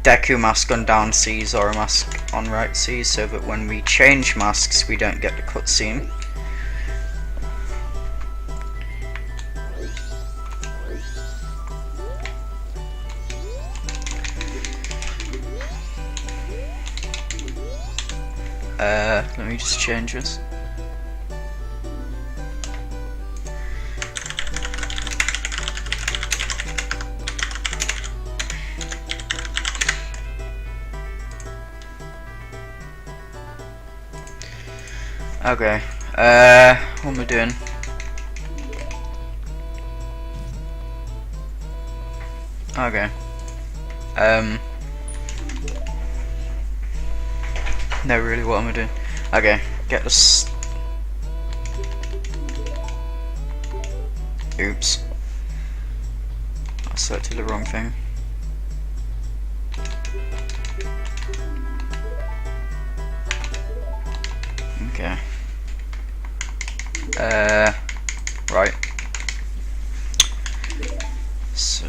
Deku mask on down C, Zora mask on right C, so that when we change masks we don't get the cutscene. Let me just change this. Okay, what am I doing? Okay, no, really, what am I doing? Okay, get this. Oops, I selected the wrong thing. Okay. Right. So.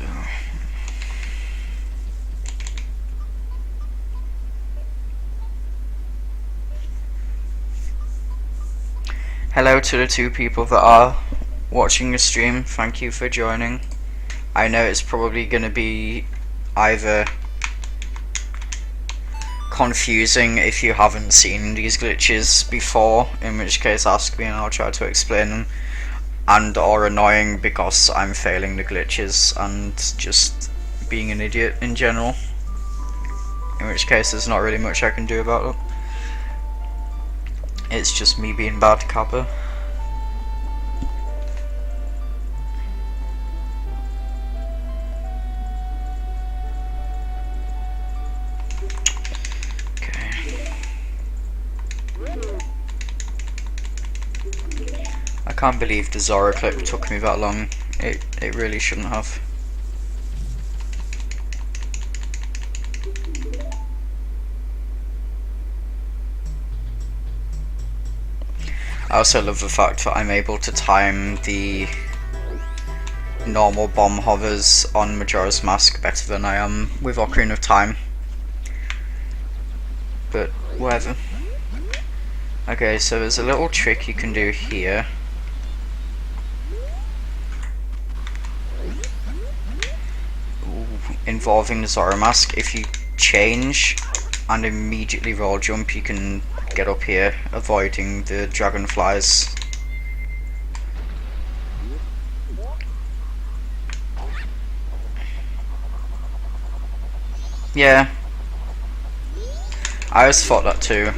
Hello to the 2 people that are watching the stream. Thank you for joining. I know it's probably going to be either confusing if you haven't seen these glitches before, in which case ask me and I'll try to explain them, and or annoying because I'm failing the glitches and just being an idiot in general, in which case there's not really much I can do about it. It's just me being bad Kappa. I can't believe the Zora clip took me that long. It really shouldn't have. I also love the fact that I'm able to time the normal bomb hovers on Majora's Mask better than I am with Ocarina of Time. But whatever. Okay, so there's a little trick you can do here. Involving the Zora Mask. If you change and immediately roll jump, you can get up here, avoiding the dragonflies. Yeah, I always thought that too.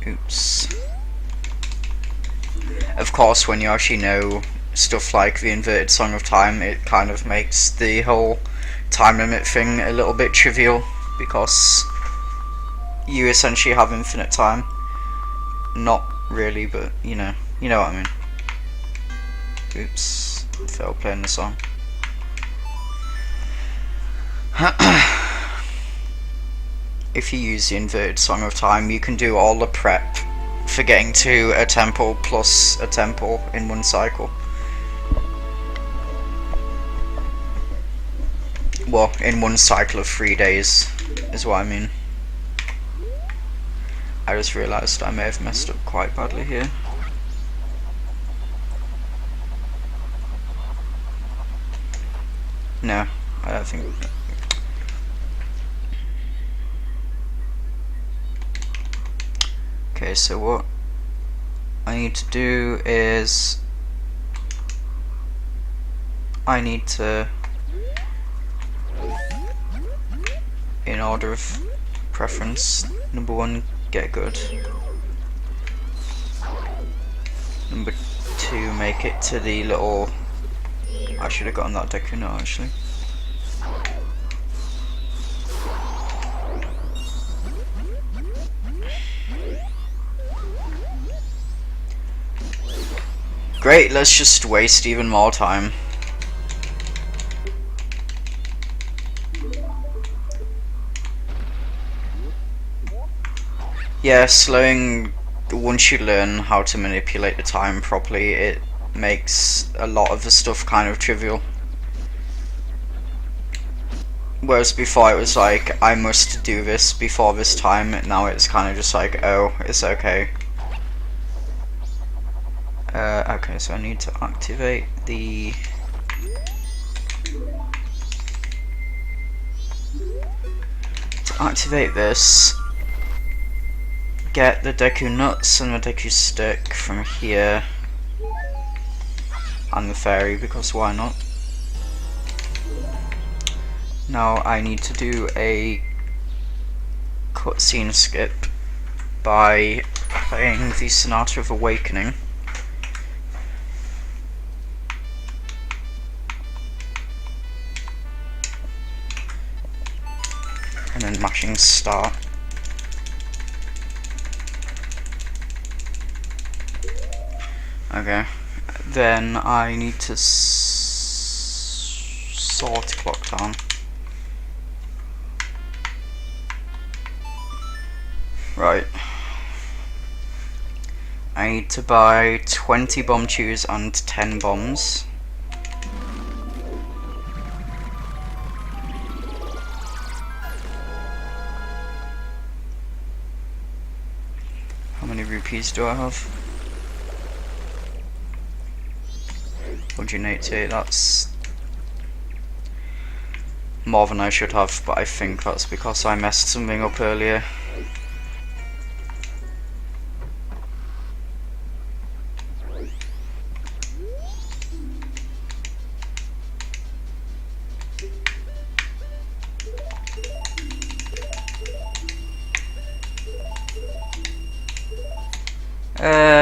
Oops. Of course, when you actually know stuff like the inverted Song of Time, it kind of makes the whole time limit thing a little bit trivial, because you essentially have infinite time. Not really, but you know what I mean. Oops, I failed playing the song. If you use the inverted Song of Time, you can do all the prep for getting to a temple plus a temple in one cycle. Well, in one cycle of 3 days is what I mean. I just realised I may have messed up quite badly here. No, I don't think. Okay, so what I need to do is I need to, in order of preference, number 1, get good. Number 2, make it to the little. I should have gotten that Deku now, actually. Great, let's just waste even more time. Yeah, slowing, once you learn how to manipulate the time properly, it makes a lot of the stuff kind of trivial. Whereas before it was like, I must do this before this time, now it's kind of just like, oh, it's okay. Okay, so I need to activate the... To activate this, get the Deku Nuts and the Deku Stick from here, and the fairy, because why not? Now I need to do a cutscene skip by playing the Sonata of Awakening. And then mashing start. Okay, then I need to sort clock down. Right. I need to buy 20 bomb chews and 10 bombs. rupees do I have? 188, that's more than I should have, but I think that's because I messed something up earlier.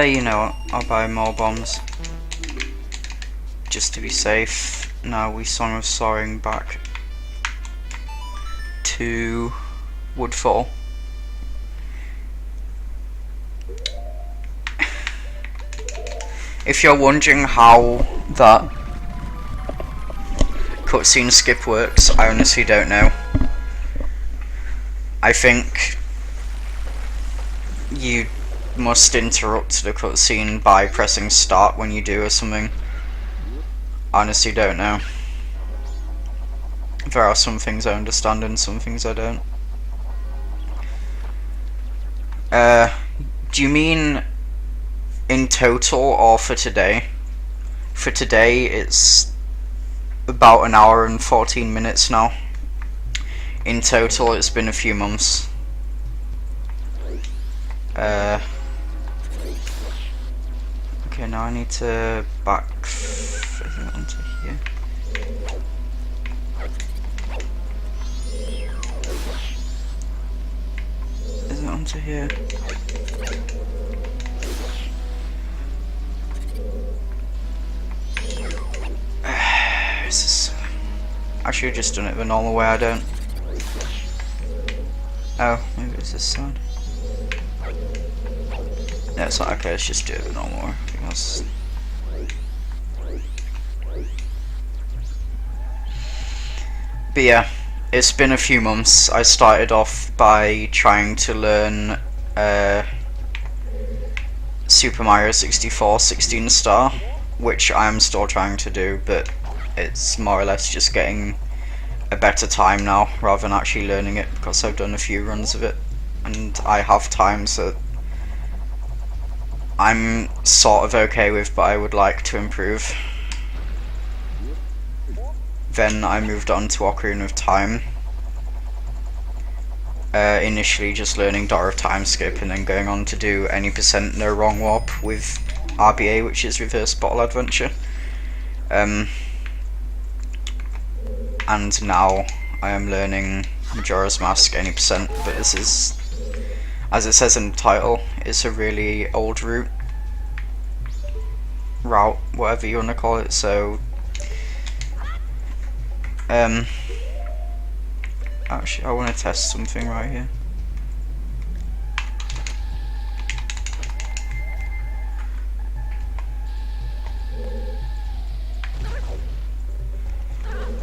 You know what, I'll buy more bombs. Just to be safe. Now we Song of Soaring back to Woodfall. If you're wondering how that cutscene skip works, I honestly don't know. I think you must interrupt the cutscene by pressing start when you do or something. Honestly don't know. There are some things I understand and some things I don't. Do you mean in total or for today? For today it's about an hour and 14 minutes now. In total it's been a few months. Okay, now I need to back onto here. Is it onto here? I should have just done it the normal way, I don't. Oh, maybe it's this side. No, it's not. Okay, let's just do it the normal way. Because but yeah, it's been a few months. I started off by trying to learn Super Mario 64 16 star, which I'm still trying to do, but it's more or less just getting a better time now rather than actually learning it, because I've done a few runs of it and I have times that I'm sort of okay with, but I would like to improve. Then I moved on to Ocarina of Time. Initially just learning Door of Time Skip and then going on to do any % no wrong warp with RBA, which is Reverse Bottle Adventure. And now I am learning Majora's Mask any %, but this is, as it says in the title, it's a really old route, whatever you want to call it, so actually I want to test something right here.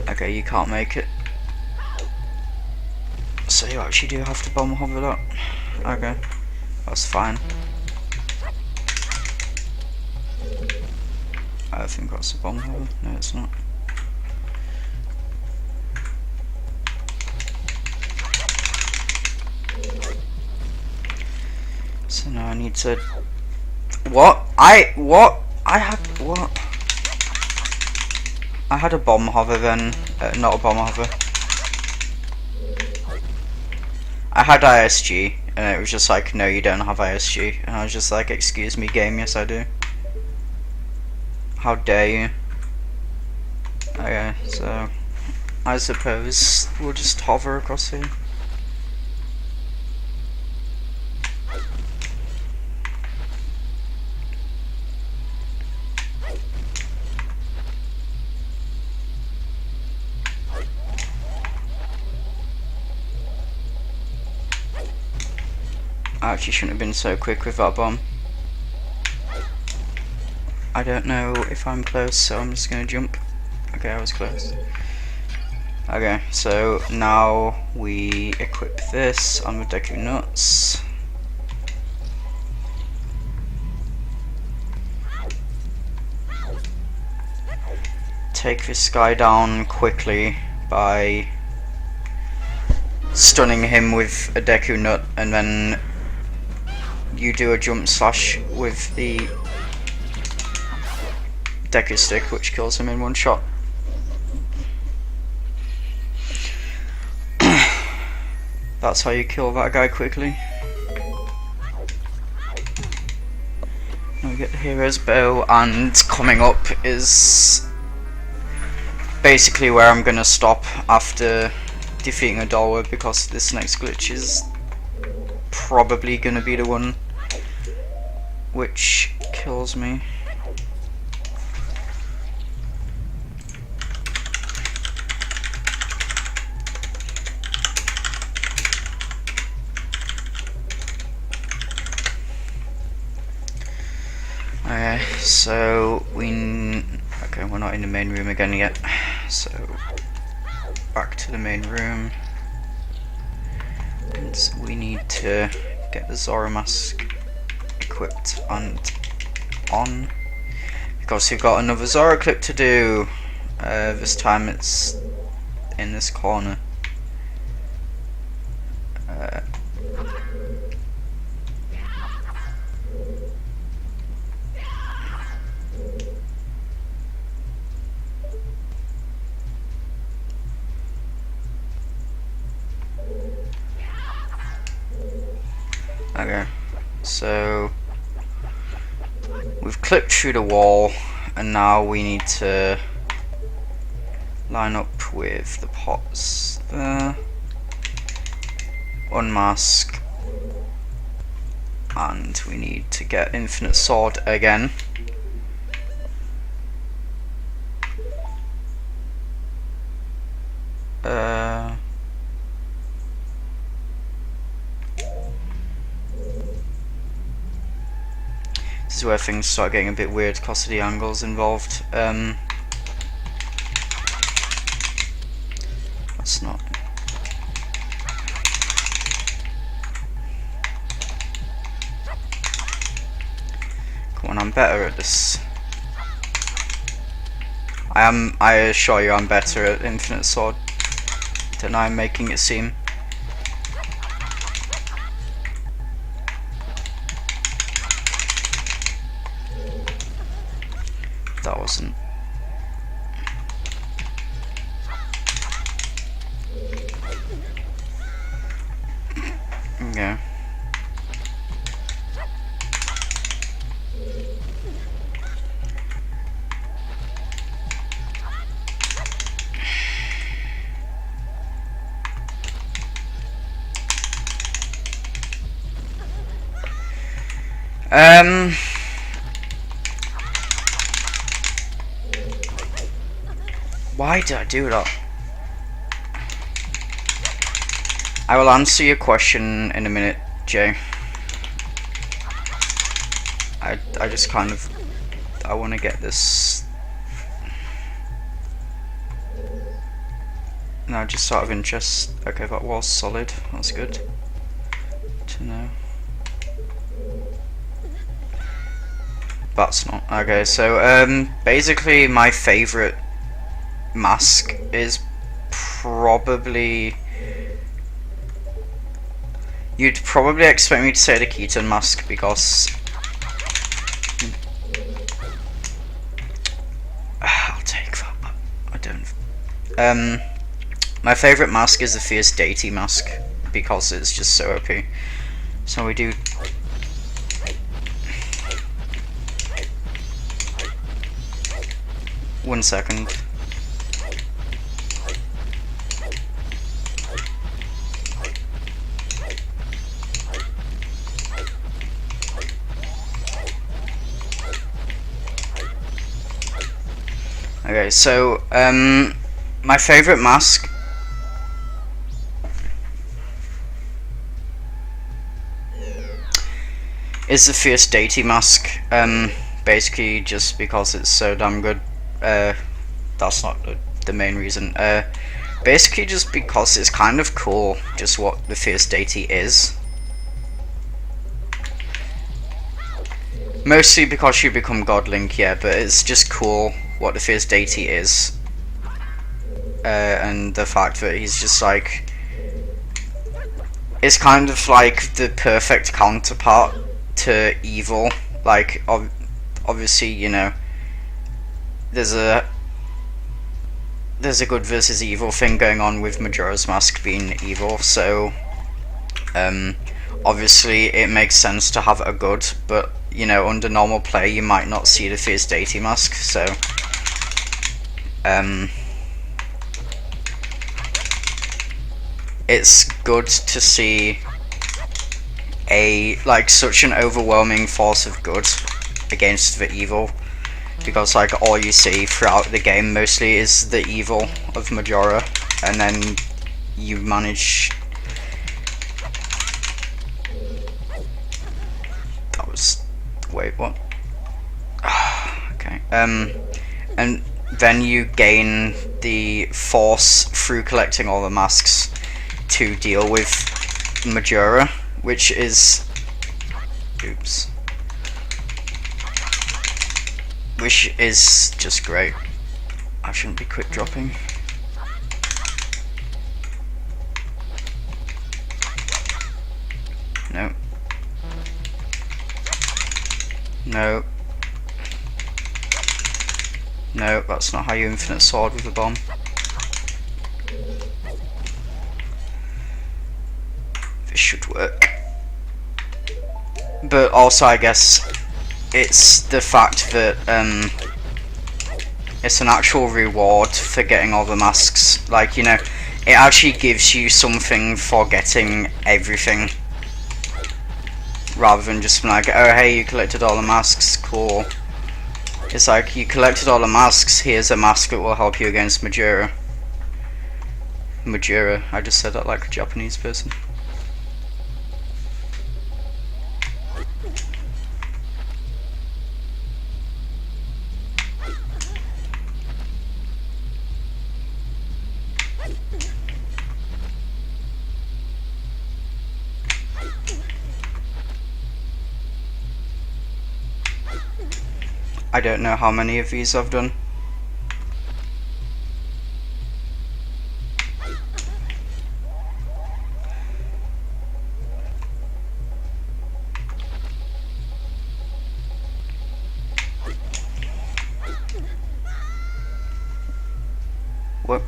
Okay, you can't make it. So you actually do have to bomb hover that. Okay, that's fine. I think that's a bomb hover. No, it's not. So now I need to. What? I had a bomb hover then, not a bomb hover. I had ISG, and it was just like, no, you don't have ISG, and I was just like, excuse me, game, yes I do. How dare you? Okay, so I suppose we'll just hover across here. I actually shouldn't have been so quick with that bomb. I don't know if I'm close, so I'm just gonna jump. Okay, I was close. Okay, so now we equip this on the Deku Nuts. Take this guy down quickly by stunning him with a Deku Nut and then you do a jump slash with the Deku stick, which kills him in one shot. That's how you kill that guy quickly. And we get the hero's bow, and coming up is basically where I'm gonna stop after defeating Adolwa, because this next glitch is probably gonna be the one which kills me. Okay, so okay, we're not in the main room again yet, so back to the main room, and we need to get the Zora mask equipped and on, because we've got another Zora clip to do. This time it's in this corner. Okay, so we've clipped through the wall, and now we need to line up with the pots there, unmask, and we need to get infinite sword again. This is where things start getting a bit weird because of the angles involved. That's not. Come on, I'm better at this. I assure you I'm better at infinite sword than I'm making it seem. That wasn't. Okay. Why did I do that? I will answer your question in a minute, Jay. I just kind of, I want to get this. No, just out of interest. Okay, that was solid. That's good to know. That's not. Okay, so basically my favorite mask is probably, you'd probably expect me to say the Keaton mask, because I'll take that, but I don't. My favorite mask is the Fierce Deity mask, because it's just so OP. So we do. One second. Okay, so my favorite mask is the Fierce Deity mask. Basically just because it's so damn good. That's not the main reason. Basically just because it's kind of cool just what the Fierce Deity is. Mostly because you become Godlink, yeah, but it's just cool what the Fierce Deity is. And the fact that he's just like, it's kind of like the perfect counterpart to evil. Like, obviously, you know, there's a good versus evil thing going on with Majora's Mask being evil, so obviously it makes sense to have a good, but you know, under normal play you might not see the Fierce Deity Mask, so it's good to see such an overwhelming force of good against the evil, because like all you see throughout the game mostly is the evil of Majora, and then you manage. That was, wait, what? Okay. And then you gain the force through collecting all the masks to deal with Majora, which is, oops, which is just great. I shouldn't be quick dropping. No. No. No, that's not how you infinite sword with a bomb. This should work. But also, I guess it's the fact that it's an actual reward for getting all the masks. Like, you know, it actually gives you something for getting everything, rather than just like, oh hey, you collected all the masks, cool. It's like, you collected all the masks, here's a mask that will help you against Majora. Majora, I just said that like a Japanese person. I don't know how many of these I've done. What?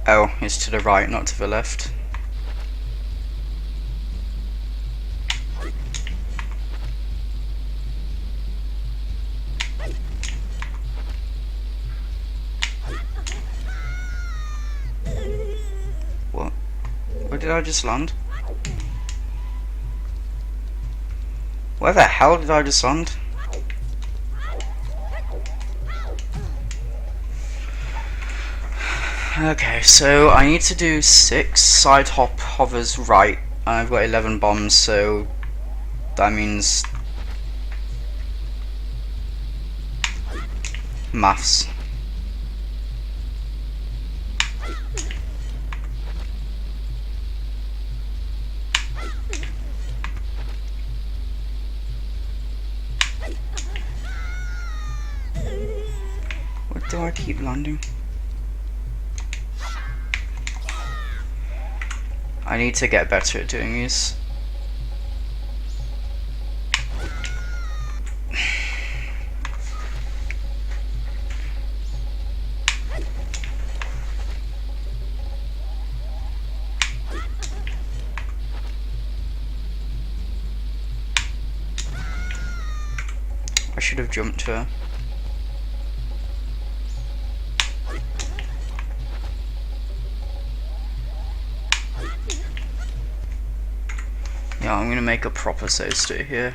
Oh, it's to the right, not to the left. What? Where did I just land? Where the hell did I just land? Okay, so I need to do 6 side hop hovers right. I've got 11 bombs, so that means maths. Where do I keep landing? I need to get better at doing these. I should have jumped her. Yeah, I'm gonna make a proper save state here.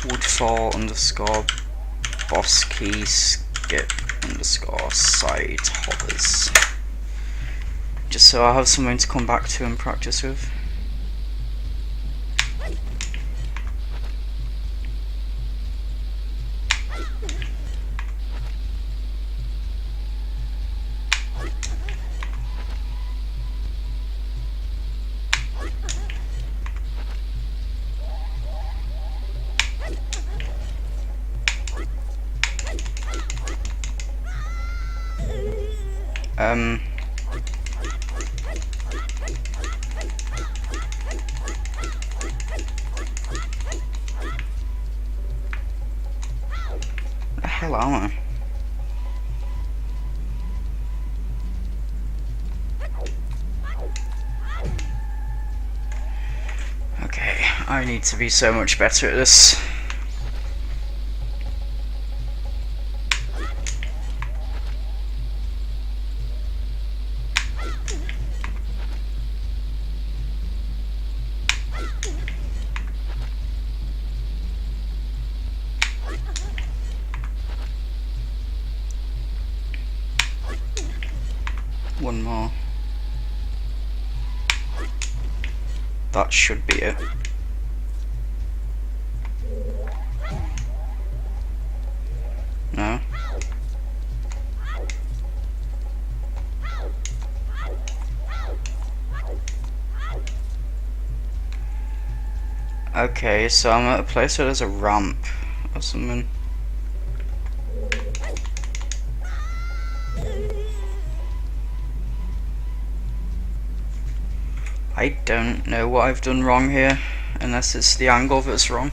Woodfall underscore boss key skip underscore side hovers. Just so I have something to come back to and practice with. The hell am I? Okay, I need to be so much better at this. One more. That should be it. No? Okay, so I'm at a place where there's a ramp or something. I don't know what I've done wrong here, unless it's the angle that's wrong.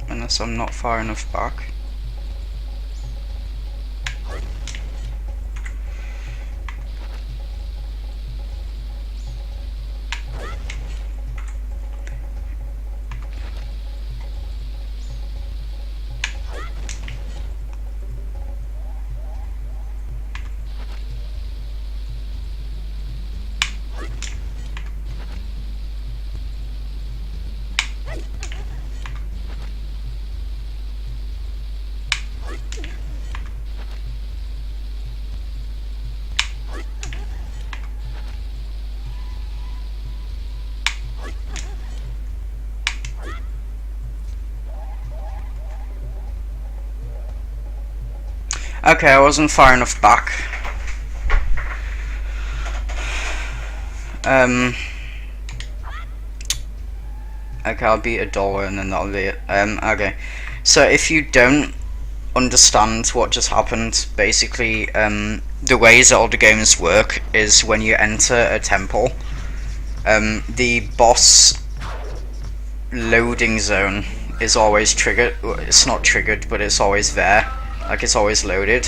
Unless I'm not far enough back. Okay, I wasn't far enough back. Okay, I'll beat $1 and then that'll be it. Okay. So if you don't understand what just happened, basically, the way Zelda games work is when you enter a temple, the boss loading zone is always triggered. It's not triggered, but it's always there. Like, it's always loaded.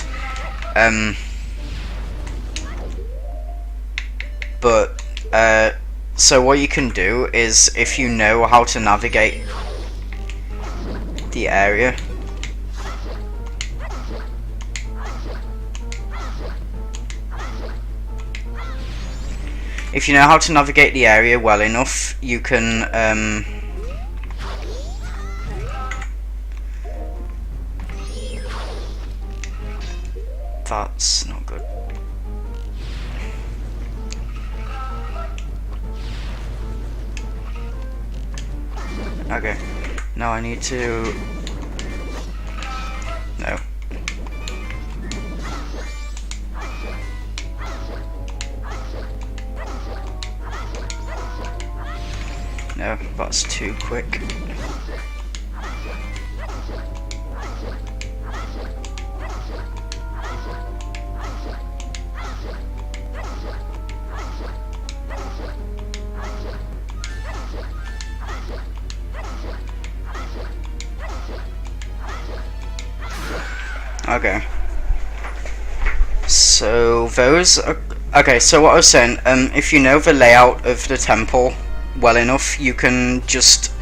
So what you can do is, if you know how to navigate the area, well enough, you can that's not good. Okay, now I need to... No. No, that's too quick. Okay. So those are... Okay, so what I was saying, if you know the layout of the temple well enough, you can just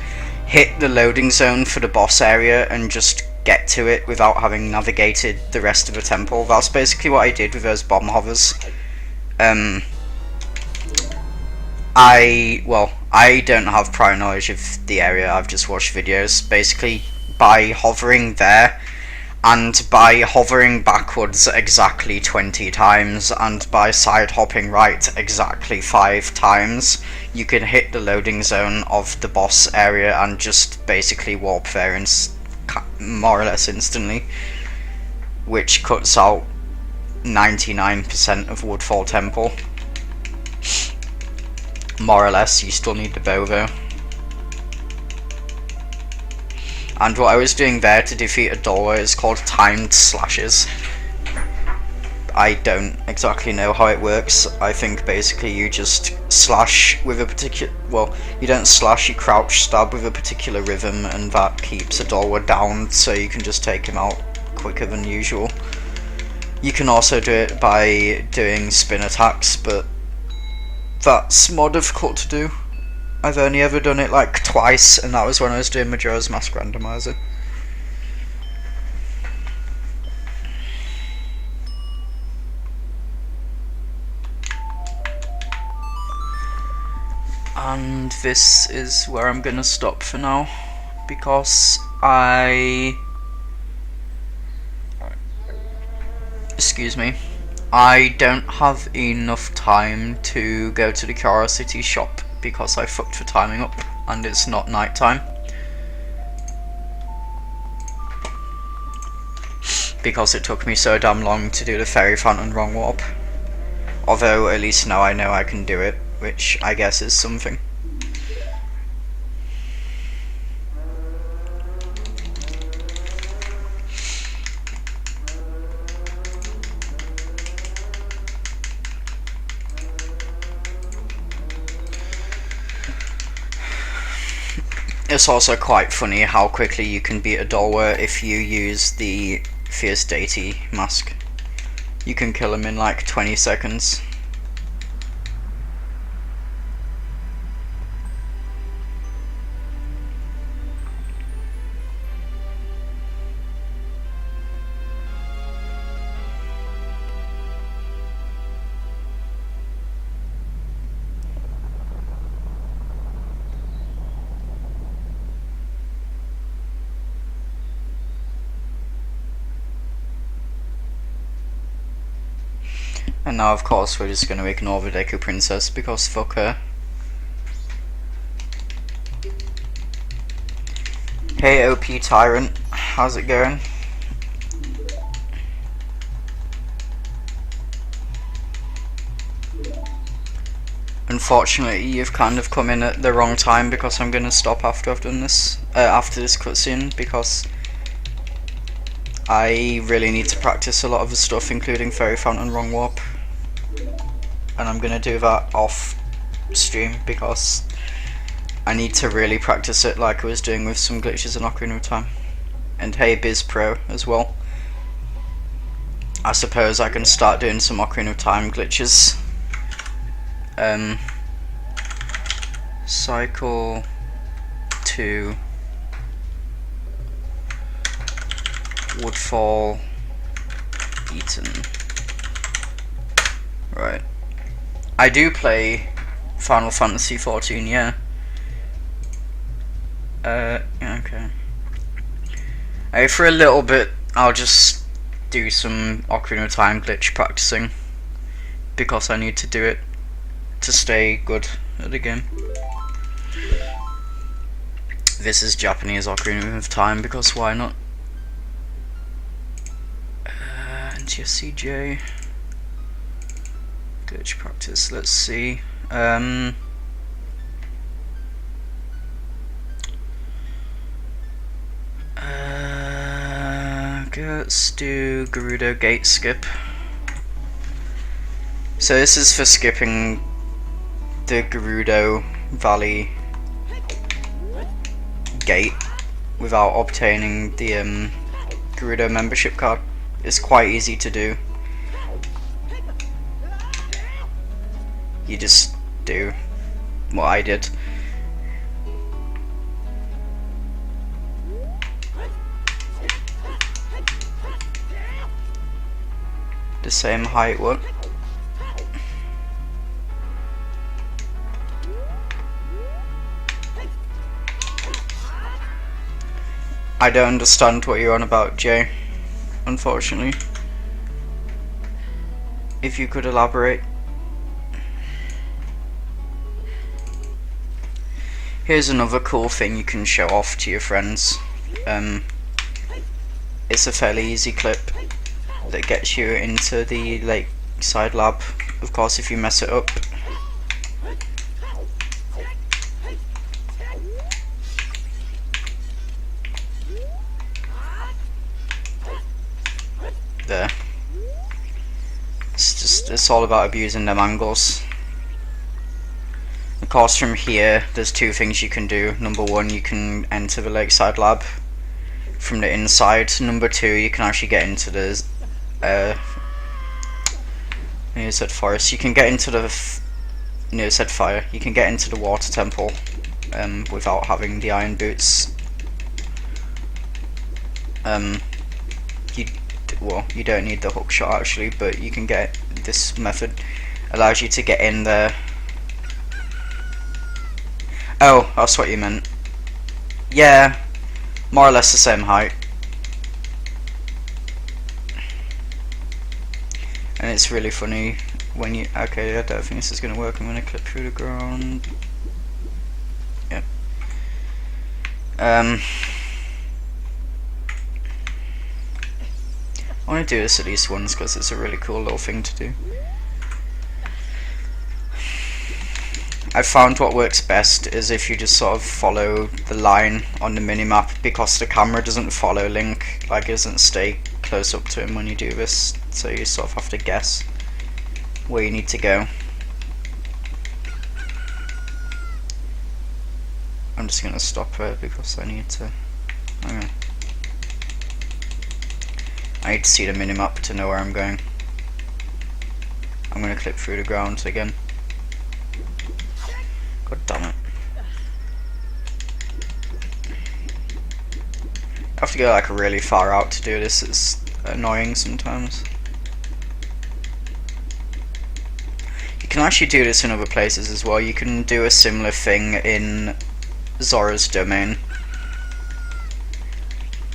hit the loading zone for the boss area and just get to it without having navigated the rest of the temple. That's basically what I did with those bomb hovers. I don't have prior knowledge of the area, I've just watched videos. Basically, by hovering there, and by hovering backwards exactly 20 times and by side hopping right exactly 5 times, you can hit the loading zone of the boss area and just basically warp there more or less instantly, which cuts out 99% of Woodfall Temple. More or less. You still need the bow though. And what I was doing there to defeat a doorway is called timed slashes. I don't exactly know how it works. I think basically you just slash with a particular... well, you don't slash, you crouch stab with a particular rhythm, and that keeps a doorway down so you can just take him out quicker than usual. You can also do it by doing spin attacks, but that's more difficult to do. I've only ever done it like twice, and that was when I was doing Majora's Mask Randomizer. And this is where I'm gonna stop for now, because excuse me, I don't have enough time to go to the Curiosity shop because I fucked for timing up and it's not night time. Because it took me so damn long to do the Fairy Fountain wrong warp. Although at least now I know I can do it, which I guess is something. It's also quite funny how quickly you can beat a Dolwer if you use the Fierce Deity mask. You can kill him in like 20 seconds. And now of course we're just going to ignore the Deku Princess because fuck her. Hey OP Tyrant, how's it going? Unfortunately you've kind of come in at the wrong time because I'm going to stop after I've done this, after this cutscene, because I really need to practice a lot of the stuff, including Fairy Fountain wrong warp. And I'm gonna do that off stream because I need to really practice it like I was doing with some glitches in Ocarina of Time. And hey Biz Pro as well. I suppose I can start doing some Ocarina of Time glitches. Cycle 2 Woodfall Eaten. Right. I do play Final Fantasy 14, yeah. Yeah, okay. For a little bit, I'll just do some Ocarina of Time glitch practicing because I need to do it to stay good at the game. This is Japanese Ocarina of Time because why not? NTSCJ glitch practice. Let's see. Let's do Gerudo Gate skip. So this is for skipping the Gerudo Valley gate without obtaining the Gerudo membership card. It's quite easy to do. You just do what I did. The same height one. I don't understand what you're on about, Jay. unfortunately. If you could elaborate. Here's another cool thing you can show off to your friends. It's a fairly easy clip that gets you into the lakeside lab. Of course, if you mess it up. There. It's all about abusing them angles. Of course, from here, there's two things you can do. Number one, you can enter the lakeside lab from the inside. Number two, you can actually get into the near said forest. You can get into the near said fire. You can get into the water temple without having the iron boots. You don't need the hook shot actually, but you can get this method allows you to get in there. Oh, that's what you meant. Yeah, more or less the same height. And it's really funny when you... Okay, I don't think this is going to work. I'm going to clip through the ground. Yep. I want to do this at least once because it's a really cool little thing to do. I found what works best is if you just sort of follow the line on the minimap, because the camera doesn't follow Link, like it doesn't stay close up to him when you do this, so you sort of have to guess where you need to go. I'm just going to stop her because I need to... Okay. I need to see the minimap to know where I'm going. I'm going to clip through the ground again. God damn it. I have to go like really far out to do this, it's annoying sometimes. You can actually do this in other places as well. You can do a similar thing in Zora's domain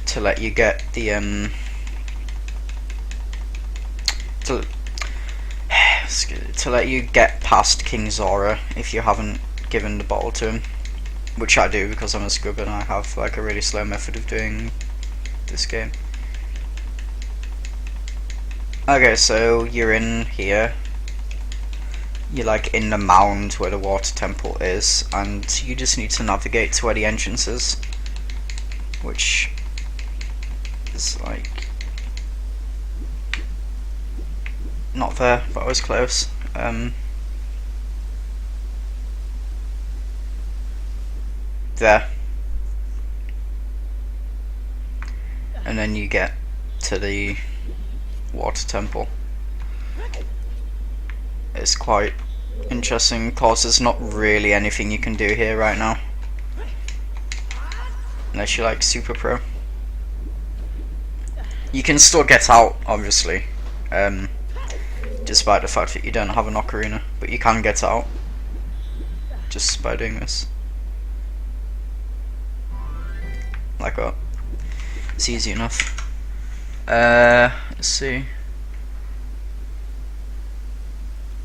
to let you get the to let you get past King Zora if you haven't given the bottle to him, which I do because I'm a scrub and I have like a really slow method of doing this game. Okay, so you're in here, you're like in the mound where the water temple is, and you just need to navigate to where the entrance is, which is like not there, but I was close. There. And then you get to the water temple. It's quite interesting because there's not really anything you can do here right now, unless you're like super pro. You can still get out, obviously, despite the fact that you don't have an ocarina, but you can get out just by doing this. Like that. It's easy enough. Let's see.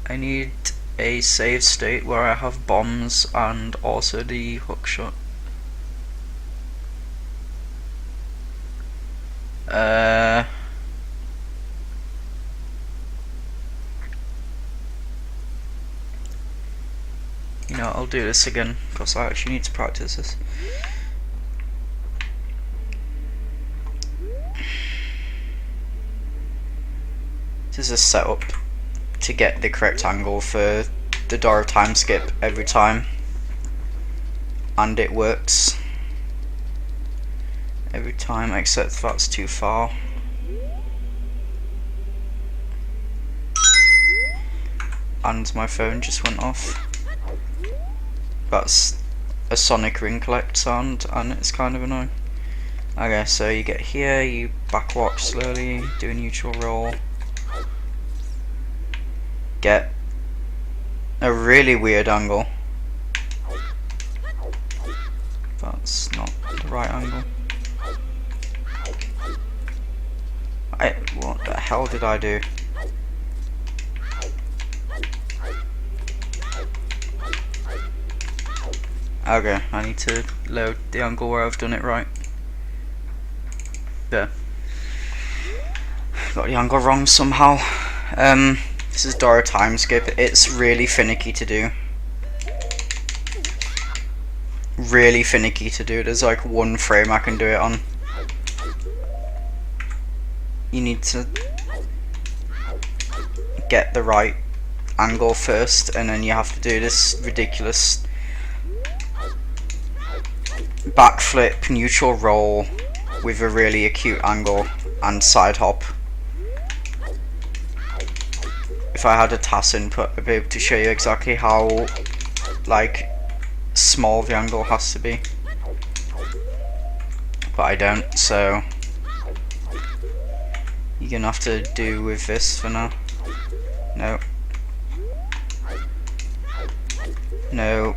I need a save state where I have bombs and also the hook shot. You know, I'll do this again because I actually need to practice this. This is a setup to get the correct angle for the Dora time skip every time, and it works every time except that's too far. And my phone just went off. That's a Sonic ring collect sound and it's kind of annoying. Okay, so you get here, you backwalk slowly, do a neutral roll, get a really weird angle. That's not the right angle. What the hell did I do? Okay, I need to load the angle where I've done it right. There. Got the angle wrong somehow. This is Dora timeskip. It's really finicky to do. Really finicky to do. There's like one frame I can do it on. You need to get the right angle first, and then you have to do this ridiculous backflip, neutral roll with a really acute angle and side hop. If I had a TAS input, I'd be able to show you exactly how like small the angle has to be, but I don't, so you're gonna have to do with this for now. No. No.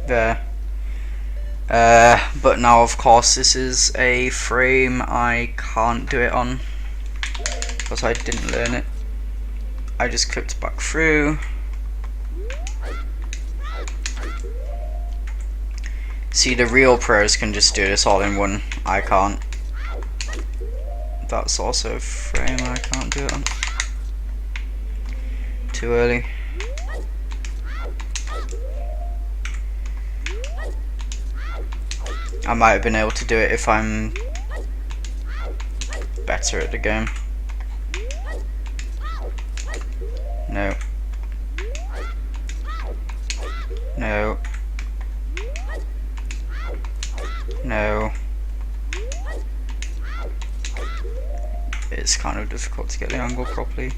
There. But now of course this is a frame I can't do it on because I didn't learn it. I just clipped back through. See, the real pros can just do this all in one. I can't. That's also a frame I can't do it on. Too early. I might have been able to do it if I'm better at the game. No. No. No. It's kind of difficult to get the angle properly.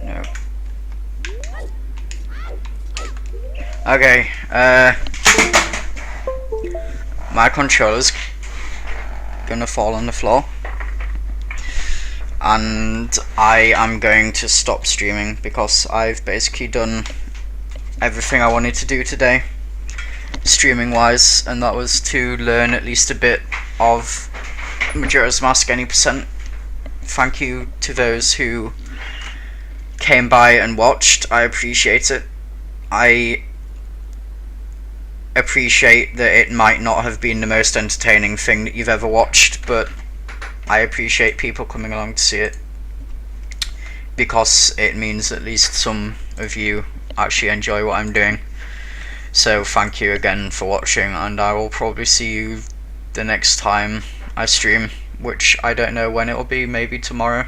No. Okay, my controller's gonna fall on the floor, and I am going to stop streaming because I've basically done everything I wanted to do today, streaming wise, and that was to learn at least a bit of Majora's Mask any percent. Thank you to those who came by and watched. I appreciate it. I appreciate that it might not have been the most entertaining thing that you've ever watched, but I appreciate people coming along to see it because it means at least some of you actually enjoy what I'm doing. So thank you again for watching, and I will probably see you the next time I stream, which I don't know when it will be, maybe tomorrow.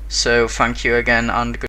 So thank you again, and goodbye.